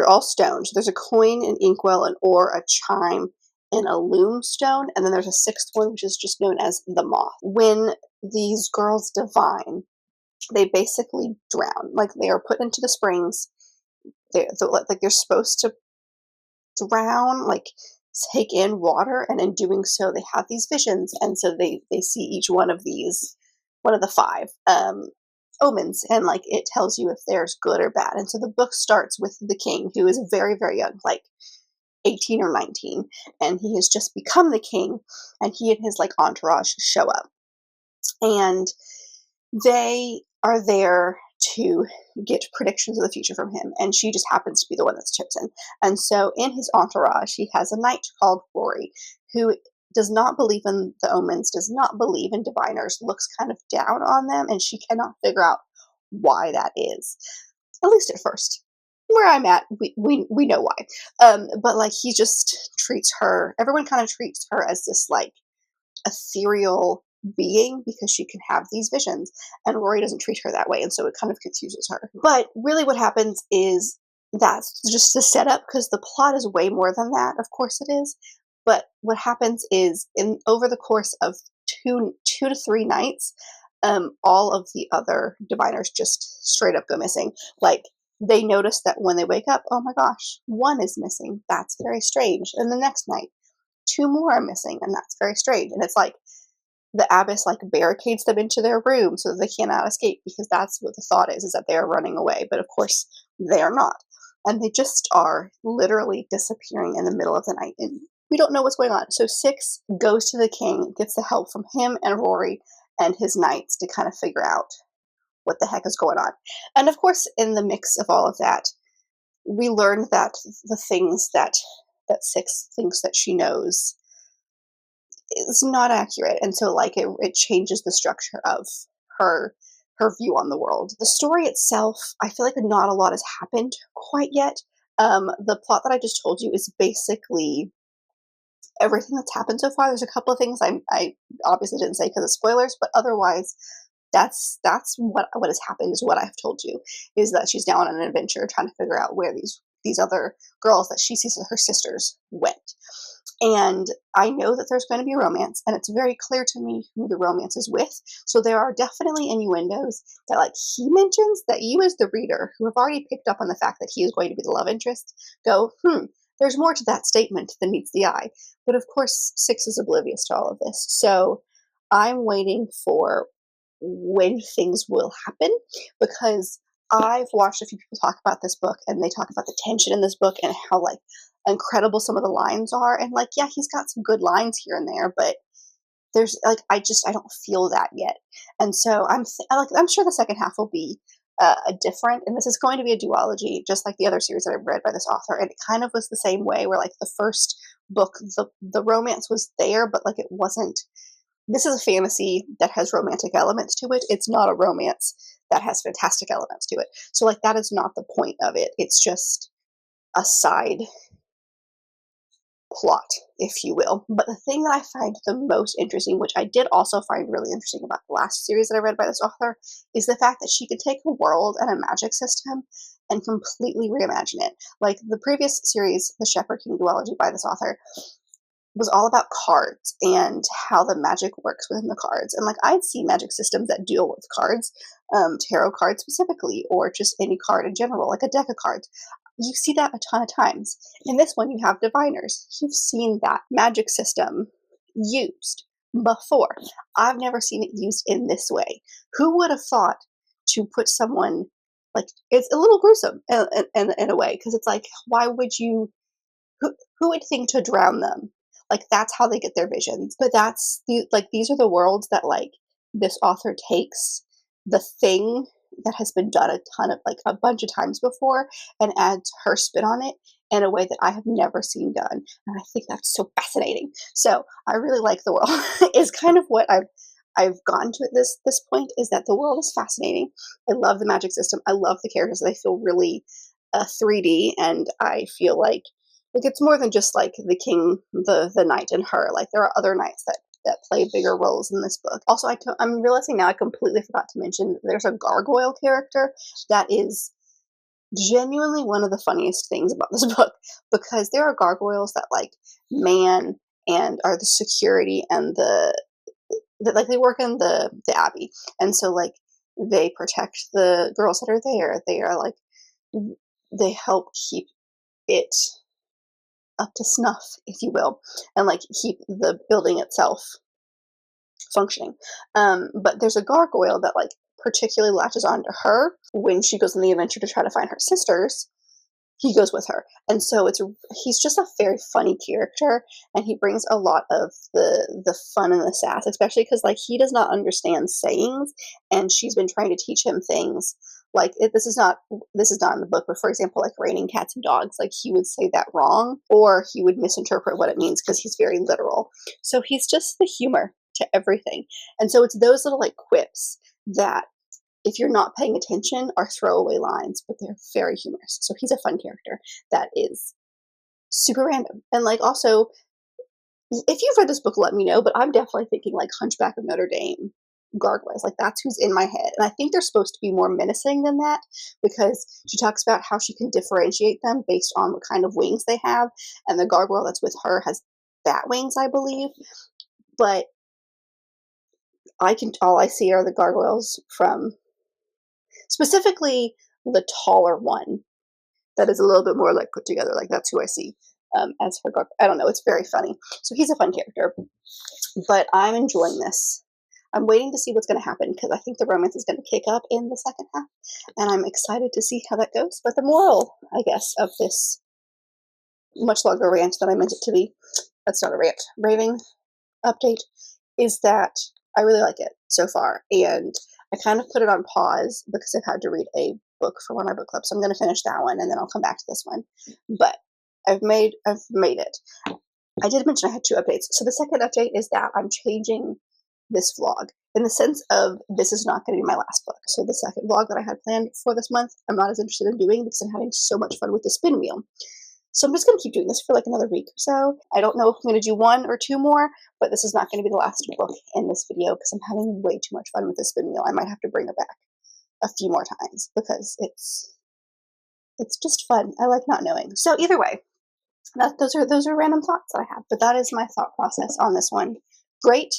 all stones. There's a coin, an inkwell, an oar, a chime, and a loom stone, and then there's a 6th one, which is just known as the moth. When these girls divine, they basically drown. Like, they are put into the springs. They're supposed to drown, like take in water, and in doing so they have these visions, and so they see each one of the 5 omens, and like it tells you if there's good or bad. And so the book starts with the king, who is very, very young, like 18 or 19, and he has just become the king, and he and his like entourage show up, and they are there to get predictions of the future from him, and she just happens to be the one that's chosen. And so in his entourage, he has a knight called Rory, who does not believe in the omens, does not believe in diviners, looks kind of down on them, and she cannot figure out why that is. At least at first. Where I'm at, we know why. But like, he just treats her, everyone kind of treats her as this like ethereal being because she can have these visions, and Rory doesn't treat her that way, and so it kind of confuses her. But really what happens is that's just the setup, because the plot is way more than that. Of course it is. But what happens is, over the course of two to 3 nights, all of the other diviners just straight up go missing. Like, they notice that when they wake up, oh my gosh, 1 is missing. That's very strange. And the next night, 2 more are missing, and that's very strange. And it's like the abbess like barricades them into their room so that they cannot escape, because that's what the thought is that they are running away. But of course, they are not. And they just are literally disappearing in the middle of the night. And we don't know what's going on. So 6 goes to the king, gets the help from him and Rory and his knights to kind of figure out what the heck is going on. And of course, in the mix of all of that, we learn that the things that 6 thinks that she knows is not accurate. And so like it changes the structure of her view on the world. The story itself, I feel like not a lot has happened quite yet. The plot that I just told you is basically everything that's happened so far. There's a couple of things I obviously didn't say because of spoilers, but otherwise that's what has happened, is what I've told you, is that she's now on an adventure trying to figure out where these other girls that she sees as her sisters went. And I know that there's going to be romance, and it's very clear to me who the romance is with. So there are definitely innuendos that, like, he mentions that you as the reader, who have already picked up on the fact that he is going to be the love interest, go, there's more to that statement than meets the eye. But of course, 6 is oblivious to all of this. So I'm waiting for when things will happen, because I've watched a few people talk about this book, and they talk about the tension in this book and how, like, incredible some of the lines are. And like, yeah, he's got some good lines here and there, but there's like, I don't feel that yet. And so I'm sure the second half will be different, and this is going to be a duology, just like the other series that I've read by this author. And it kind of was the same way, where like the first book, the romance was there, but like it wasn't. This is a fantasy that has romantic elements to it. It's not a romance that has fantastic elements to it. So like, that is not the point of it. It's just a side plot, if you will. But the thing that I find the most interesting, which I did also find really interesting about the last series that I read by this author, is the fact that she could take a world and a magic system and completely reimagine it. Like the previous series, the Shepherd King duology by this author, was all about cards and how the magic works within the cards. And like I'd see magic systems that deal with cards, tarot cards specifically, or just any card in general, like a deck of cards. You see that a ton of times. In this one, you have diviners. You've seen that magic system used before. I've never seen it used in this way. Who would have thought to put someone, like, it's a little gruesome in a way, because it's like, why would you, who would think to drown them? Like, that's how they get their visions. But that's like, these are the worlds that like this author takes the thing that has been done a bunch of times before and adds her spin on it in a way that I have never seen done. And I think that's so fascinating. So I really like the world is kind of what I've gotten to at this point, is that the world is fascinating. I love the magic system. I love the characters. They feel really 3D, and I feel like it's more than just like the king, the knight, and her. Like, there are other knights that play bigger roles in this book. Also, I'm realizing now I completely forgot to mention there's a gargoyle character that is genuinely one of the funniest things about this book, because there are gargoyles that like man and are the security and like they work in the abbey, and so like they protect the girls that are there. They are like, they help keep it up to snuff, if you will, and like keep the building itself functioning. But there's a gargoyle that like particularly latches on to her when she goes on the adventure to try to find her sisters. He goes with her, and so he's just a very funny character, and he brings a lot of the fun and the sass, especially because like he does not understand sayings, and she's been trying to teach him things. Like, this is not in the book, but for example, like raining cats and dogs, like he would say that wrong, or he would misinterpret what it means because he's very literal. So he's just the humor to everything, and so it's those little like quips that, if you're not paying attention, are throwaway lines, but they're very humorous. So he's a fun character that is super random. And like, also, if you've read this book, let me know, but I'm definitely thinking like Hunchback of Notre Dame gargoyles. Like, that's who's in my head. And I think they're supposed to be more menacing than that, because she talks about how she can differentiate them based on what kind of wings they have. And the gargoyle that's with her has bat wings, I believe. But all I see are the gargoyles from, specifically the taller one that is a little bit more like put together. Like, that's who I see as her gargoyle. I don't know. It's very funny. So he's a fun character, but I'm enjoying this. I'm waiting to see what's going to happen, because I think the romance is going to kick up in the second half, and I'm excited to see how that goes. But the moral, I guess, of this much longer rant than I meant it to be, that's not a rant, raving update, is that I really like it so far, and I kind of put it on pause because I've had to read a book for one of my book clubs, so I'm going to finish that one, and then I'll come back to this one. But I've made it. I did mention I had 2 updates. So the second update is that I'm changing this vlog, in the sense of, this is not going to be my last book. So the second vlog that I had planned for this month, I'm not as interested in doing, because I'm having so much fun with the spin wheel. So I'm just going to keep doing this for like another week or so. I don't know if I'm going to do 1 or 2 more, but this is not going to be the last book in this video, because I'm having way too much fun with the spin wheel. I might have to bring it back a few more times, because it's just fun. I like not knowing. So either way, those are random thoughts that I have, but that is my thought process on this one. Great.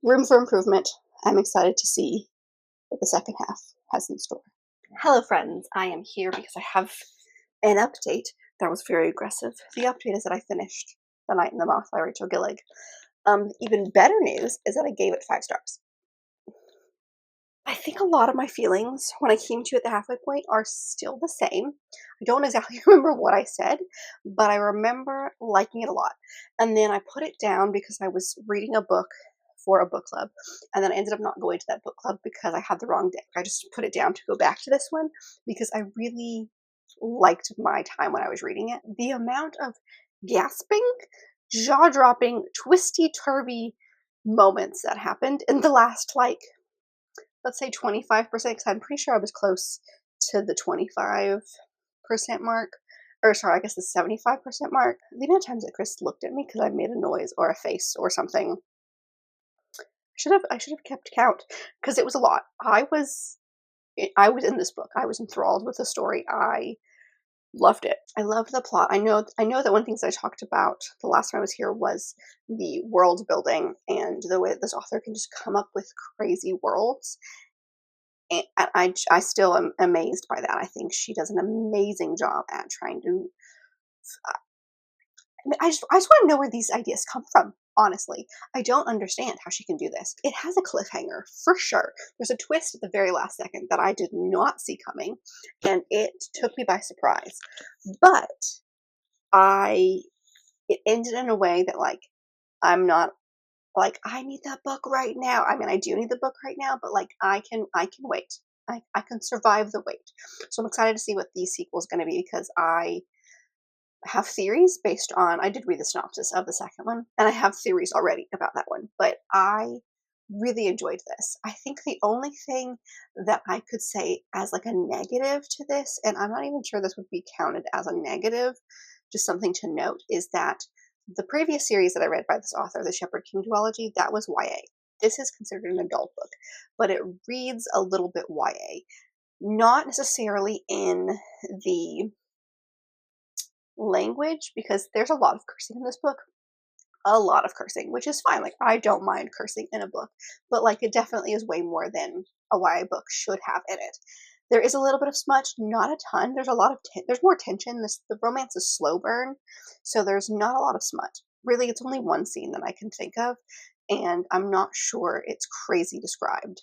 Room for improvement. I'm excited to see what the second half has in store. Hello friends, I am here because I have an update that was very aggressive. The update is that I finished The Night and the Moth by Rachel Gillig. Even better news is that I gave it 5 stars. I think a lot of my feelings when I came to at the halfway point are still the same. I don't exactly remember what I said, but I remember liking it a lot. And then I put it down because I was reading a book for a book club, and then I ended up not going to that book club because I had the wrong deck. I just put it down to go back to this one because I really liked my time when I was reading it. The amount of gasping, jaw-dropping, twisty-turvy moments that happened in the last, like, let's say 25%, because I'm pretty sure I was close to the 25% mark. Or sorry, I guess the 75% mark. The amount of times that Chris looked at me because I made a noise or a face or something. I should have kept count, because it was a lot. I was in this book. I was enthralled with the story. I Loved it. I loved the plot. I know that one of the things I talked about the last time I was here was the world building and the way that this author can just come up with crazy worlds. And I still am amazed by that. I think she does an amazing job at trying to. I just want to know where these ideas come from. Honestly, I don't understand how she can do this. It has a cliffhanger for sure. There's a twist at the very last second that I did not see coming, and it took me by surprise. But it ended in a way that, like, I'm not like, I need that book right now. I mean, I do need the book right now, but like, I can wait. I can survive the wait. So I'm excited to see what the sequel is going to be, because I have theories based on, I did read the synopsis of the second one, and I have theories already about that one, but I really enjoyed this. I think the only thing that I could say as like a negative to this, and I'm not even sure this would be counted as a negative, just something to note, is that the previous series that I read by this author, The Shepherd King duology, that was YA. This is considered an adult book, but it reads a little bit YA. Not necessarily in the language, because there's a lot of cursing in this book. A lot of cursing, which is fine. Like, I don't mind cursing in a book, but like, it definitely is way more than a YA book should have in it. There is a little bit of smut, not a ton. There's a lot of there's more tension. The romance is slow burn, so there's not a lot of smut. Really, it's only one scene that I can think of, and I'm not sure it's crazy described.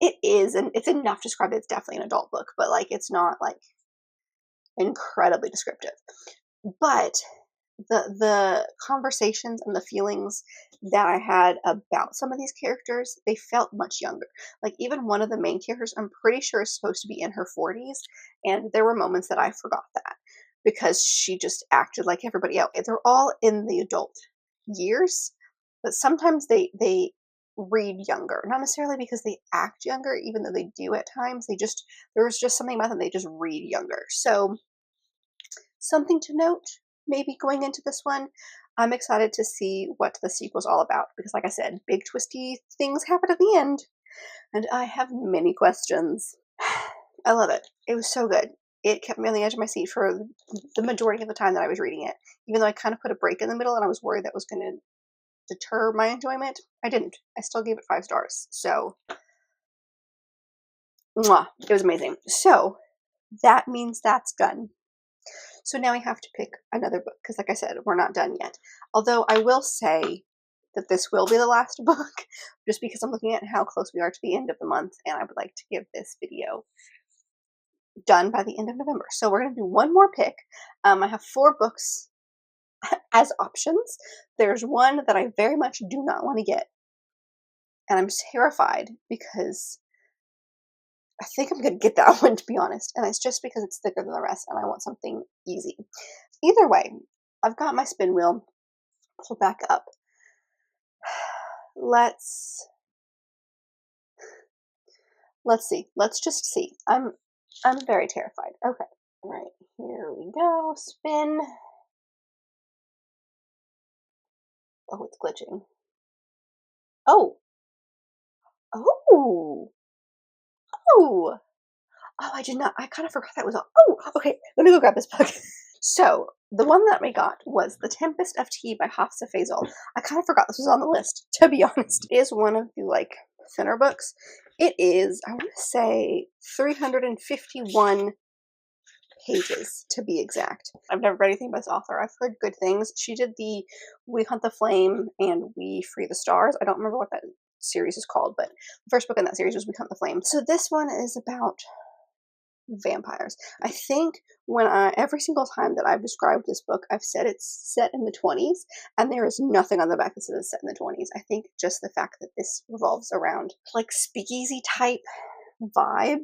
It is, and it's enough described. It's definitely an adult book, but like, it's not like incredibly descriptive. But the conversations and the feelings that I had about some of these characters, they felt much younger. Like, even one of the main characters, I'm pretty sure is supposed to be in her 40s, and there were moments that I forgot that, because she just acted like everybody else. They're all in the adult years, but sometimes they read younger. Not necessarily because they act younger, even though they do at times. There's just something about them, they just read younger. So, something to note, maybe going into this one. I'm excited to see what the sequel's all about, because like I said, big twisty things happen at the end, and I have many questions. I love it. It was so good. It kept me on the edge of my seat for the majority of the time that I was reading it, even though I kind of put a break in the middle and I was worried that was going to deter my enjoyment. I didn't. I still gave it 5 stars. So, mwah, it was amazing. So, that means that's done. So now I have to pick another book, because like I said, we're not done yet. Although I will say that this will be the last book, just because I'm looking at how close we are to the end of the month, and I would like to give this video done by the end of November. So we're going to do one more pick. I have 4 books as options. There's one that I very much do not want to get, and I'm terrified because I think I'm going to get that one, to be honest, and it's just because it's thicker than the rest, and I want something easy. Either way, I've got my spin wheel pulled back up. Let's see. Let's just see. I'm very terrified. Okay. All right. Here we go. Spin. Oh, it's glitching. Oh. Oh. Oh. Oh, I did not. I kind of forgot that was all. Oh, okay. Let me go grab this book. So, the one that we got was The Tempest of Tea by Hafsa Faisal. I kind of forgot this was on the list, to be honest. It is one of the, like, thinner books. It is, I want to say, 351 pages, to be exact. I've never read anything by this author. I've heard good things. She did the We Hunt the Flame and We Free the Stars. I don't remember what that series is called, but the first book in that series was We Hunt the Flame. So this one is about vampires. I think every single time that I've described this book, I've said it's set in the 20s, and there is nothing on the back that says it's set in the 20s. I think just the fact that this revolves around like speakeasy type vibe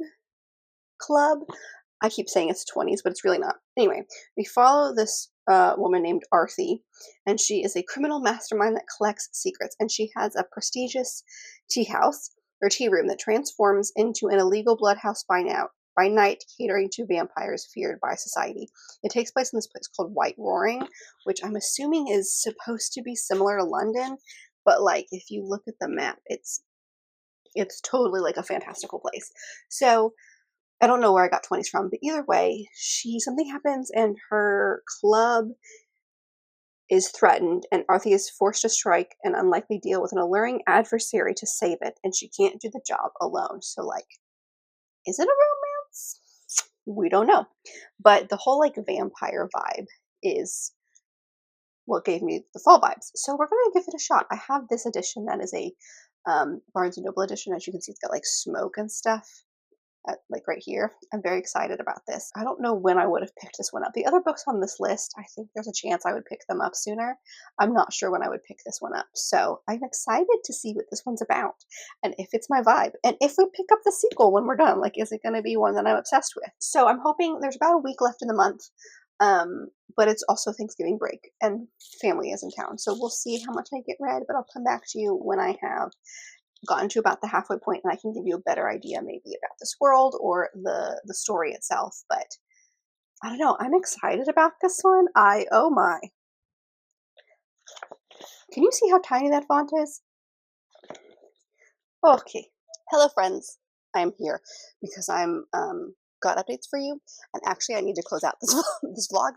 club. I keep saying it's 20s, but it's really not. Anyway, we follow this woman named Arthi, and she is a criminal mastermind that collects secrets, and she has a prestigious tea house or tea room that transforms into an illegal blood house by night, catering to vampires feared by society. It takes place in this place called White Roaring, which I'm assuming is supposed to be similar to London, but like, if you look at the map, it's totally like a fantastical place. So I don't know where I got 20s from, but either way, something happens and her club is threatened, and Arthi is forced to strike an unlikely deal with an alluring adversary to save it, and she can't do the job alone. So, like, is it a romance? We don't know. But the whole, like, vampire vibe is what gave me the fall vibes. So we're going to give it a shot. I have this edition that is a Barnes & Noble edition. As you can see, it's got, like, smoke and stuff. Like right here. I'm very excited about this. I don't know when I would have picked this one up. The other books on this list, I think there's a chance I would pick them up sooner. I'm not sure when I would pick this one up. So I'm excited to see what this one's about and if it's my vibe. And if we pick up the sequel when we're done, like, is it going to be one that I'm obsessed with? So I'm hoping there's about a week left in the month. But it's also Thanksgiving break and family is in town. So we'll see how much I get read, but I'll come back to you when I have gotten to about the halfway point and I can give you a better idea maybe about this world or the story itself. But I don't know, I'm excited about this one. Oh my. Can you see how tiny that font is? Okay. Hello friends. I'm here because I'm got updates for you, and actually I need to close out this this vlog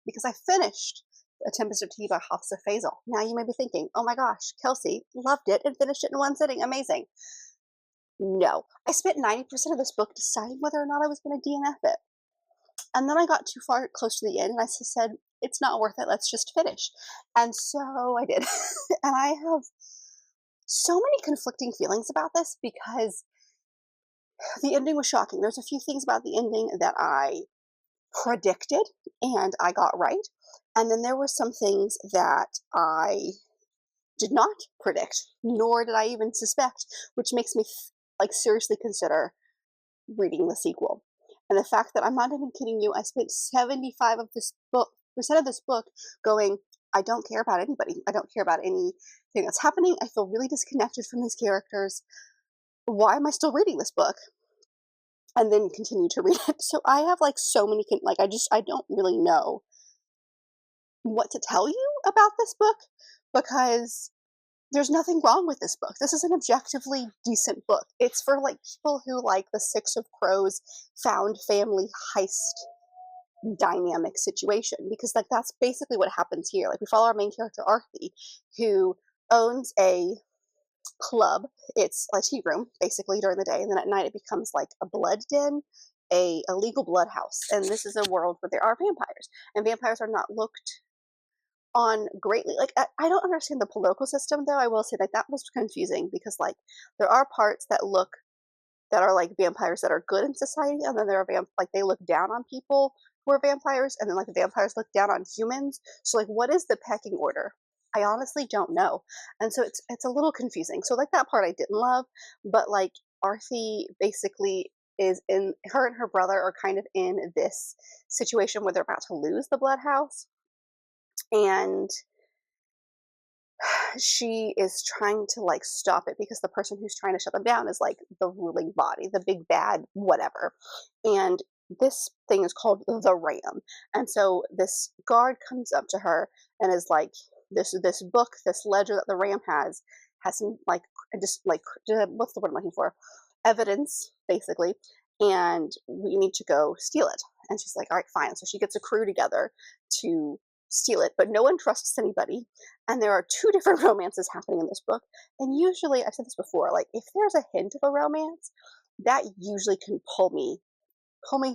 because I finished A Tempest of Tea by Hafsa Faisal. Now you may be thinking, oh my gosh, Kelsey loved it and finished it in one sitting. Amazing. No. I spent 90% of this book deciding whether or not I was going to DNF it. And then I got too far close to the end and I just said, it's not worth it. Let's just finish. And so I did. And I have so many conflicting feelings about this because the ending was shocking. There's a few things about the ending that I predicted and I got right. And then there were some things that I did not predict, nor did I even suspect, which makes me like seriously consider reading the sequel. And the fact that I'm not even kidding you, I spent 75% of this book going, I don't care about anybody. I don't care about anything that's happening. I feel really disconnected from these characters. Why am I still reading this book? And then continue to read it. So I have like so many, I don't really know what to tell you about this book because there's nothing wrong with this book. This is an objectively decent book. It's for like people who like the Six of Crows found family heist dynamic situation, because like that's basically what happens here. Like we follow our main character Arthi, who owns a club. It's a tea room basically during the day, and then at night it becomes like a blood den, a illegal blood house. And this is a world where there are vampires, and vampires are not looked on greatly. Like I don't understand the political system though. I will say that was confusing because like there are parts that are like vampires that are good in society, and then there are like they look down on people who are vampires, and then like the vampires look down on humans. So like what is the pecking order? I honestly don't know. And so it's a little confusing. So like that part I didn't love, but like Arthi basically is in, her and her brother are kind of in this situation where they're about to lose the blood house. And she is trying to like stop it because the person who's trying to shut them down is like the ruling body, the big bad whatever. And this thing is called the Ram. And so this guard comes up to her and is like, this book, this ledger that the Ram has some like just like what's the word I'm looking for? Evidence, basically, and we need to go steal it. And she's like, all right, fine. So she gets a crew together to steal it, but no one trusts anybody. And there are two different romances happening in this book. And usually, I've said this before, like if there's a hint of a romance, that usually can pull me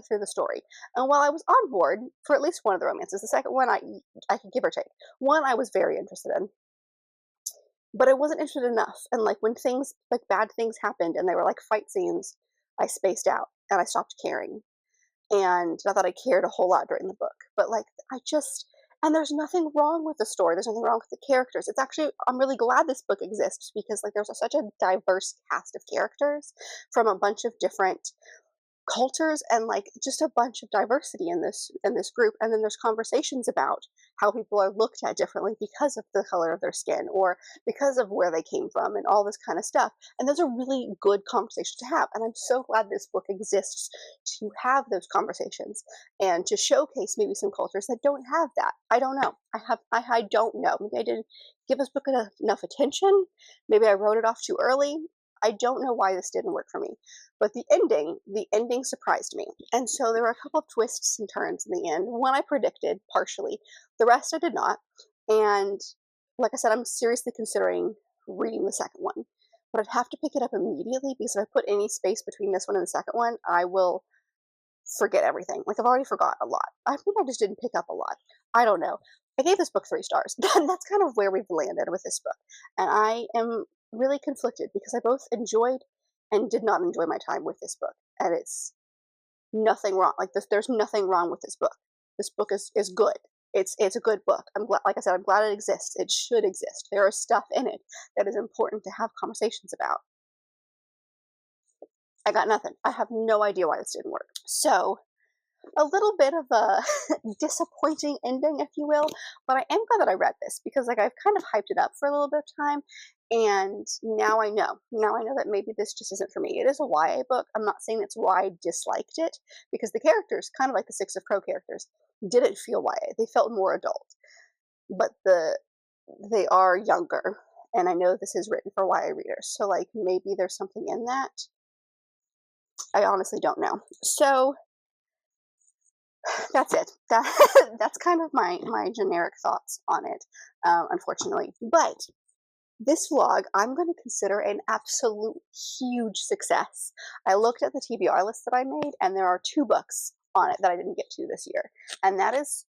through the story. And while I was on board for at least one of the romances, the second one I could give or take. One I was very interested in, but I wasn't interested enough. And like when things like bad things happened and they were like fight scenes, I spaced out and I stopped caring. And not that I cared a whole lot during the book, but like and there's nothing wrong with the story. There's nothing wrong with the characters. It's actually, I'm really glad this book exists because like there's such a diverse cast of characters from a bunch of different cultures and like just a bunch of diversity in this group. And then there's conversations about how people are looked at differently because of the color of their skin or because of where they came from and all this kind of stuff. And those are really good conversations to have. And I'm so glad this book exists to have those conversations and to showcase maybe some cultures that don't have that. I don't know. I don't know. Maybe I didn't give this book enough attention. Maybe I wrote it off too early. I don't know why this didn't work for me, but the ending surprised me. And so there were a couple of twists and turns in the end. One I predicted partially, the rest I did not. And like I said, I'm seriously considering reading the second one, but I'd have to pick it up immediately because if I put any space between this one and the second one, I will forget everything. Like, I've already forgot a lot. I think I just didn't pick up a lot. I don't know. I gave this book 3 stars. That's kind of where we've landed with this book. And I am really conflicted because I both enjoyed and did not enjoy my time with this book. And it's nothing wrong. Like, there's nothing wrong with this book. This book is good. It's a good book. I'm glad, like I said, I'm glad it exists. It should exist. There is stuff in it that is important to have conversations about. I got nothing. I have no idea why this didn't work. So, a little bit of a disappointing ending, if you will, but I am glad that I read this because, like, I've kind of hyped it up for a little bit of time, and now I know. Now I know that maybe this just isn't for me. It is a YA book. I'm not saying it's why I disliked it, because the characters, kind of like the Six of Crow characters, didn't feel YA. They felt more adult, but they are younger, and I know this is written for YA readers, so, like, maybe there's something in that. I honestly don't know. So that's it. That's kind of my generic thoughts on it, unfortunately. But this vlog, I'm going to consider an absolute huge success. I looked at the TBR list that I made, and there are 2 books on it that I didn't get to this year. And that is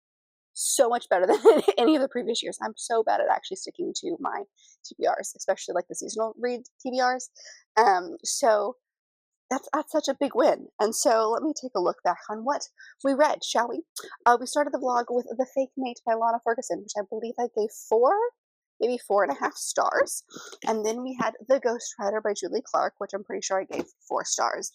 so much better than any of the previous years. I'm so bad at actually sticking to my TBRs, especially like the seasonal read TBRs. So that's such a big win. And so let me take a look back on what we read, shall we? We started the vlog with The Fake Mate by Lana Ferguson, which I believe I gave 4, maybe 4.5 stars. And then we had The Ghost Rider by Julie Clark, which I'm pretty sure I gave 4 stars.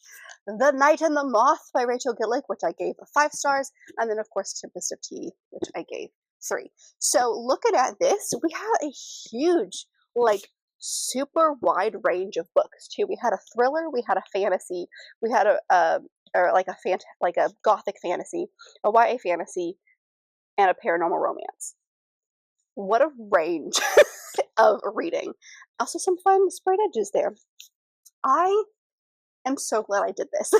The Night and the Moth by Rachel Gillick, which I gave 5 stars. And then, of course, Tempest of Tea, which I gave 3. So looking at this, we had a huge, like, super wide range of books too. We had a thriller, we had a fantasy, we had a gothic fantasy, a YA fantasy, and a paranormal romance. What a range of reading. Also some fun sprayed edges there. I am so glad I did this.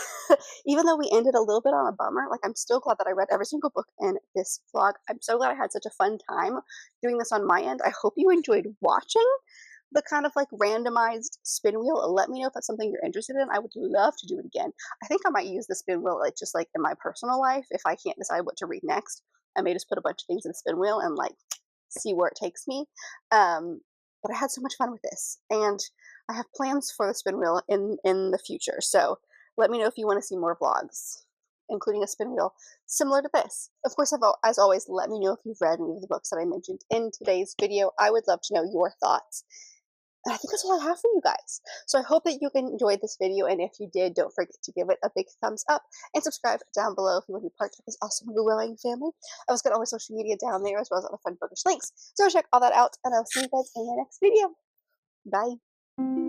Even though we ended a little bit on a bummer, like, I'm still glad that I read every single book in this vlog. I'm so glad I had such a fun time doing this on my end. I hope you enjoyed watching the kind of, like, randomized spin wheel. Let me know if that's something you're interested in. I would love to do it again. I think I might use the spin wheel, like, just like in my personal life. If I can't decide what to read next, I may just put a bunch of things in the spin wheel and, like, see where it takes me. But I had so much fun with this, and I have plans for the spin wheel in the future. So let me know if you want to see more vlogs, including a spin wheel similar to this. Of course, as always, let me know if you've read any of the books that I mentioned in today's video. I would love to know your thoughts. And I think that's all I have for you guys. So I hope that you enjoyed this video, and if you did, don't forget to give it a big thumbs up and subscribe down below if you want to be part of this awesome growing family. I was got all my social media down there as well as other fun bookish links. So check all that out, and I'll see you guys in my next video. Bye.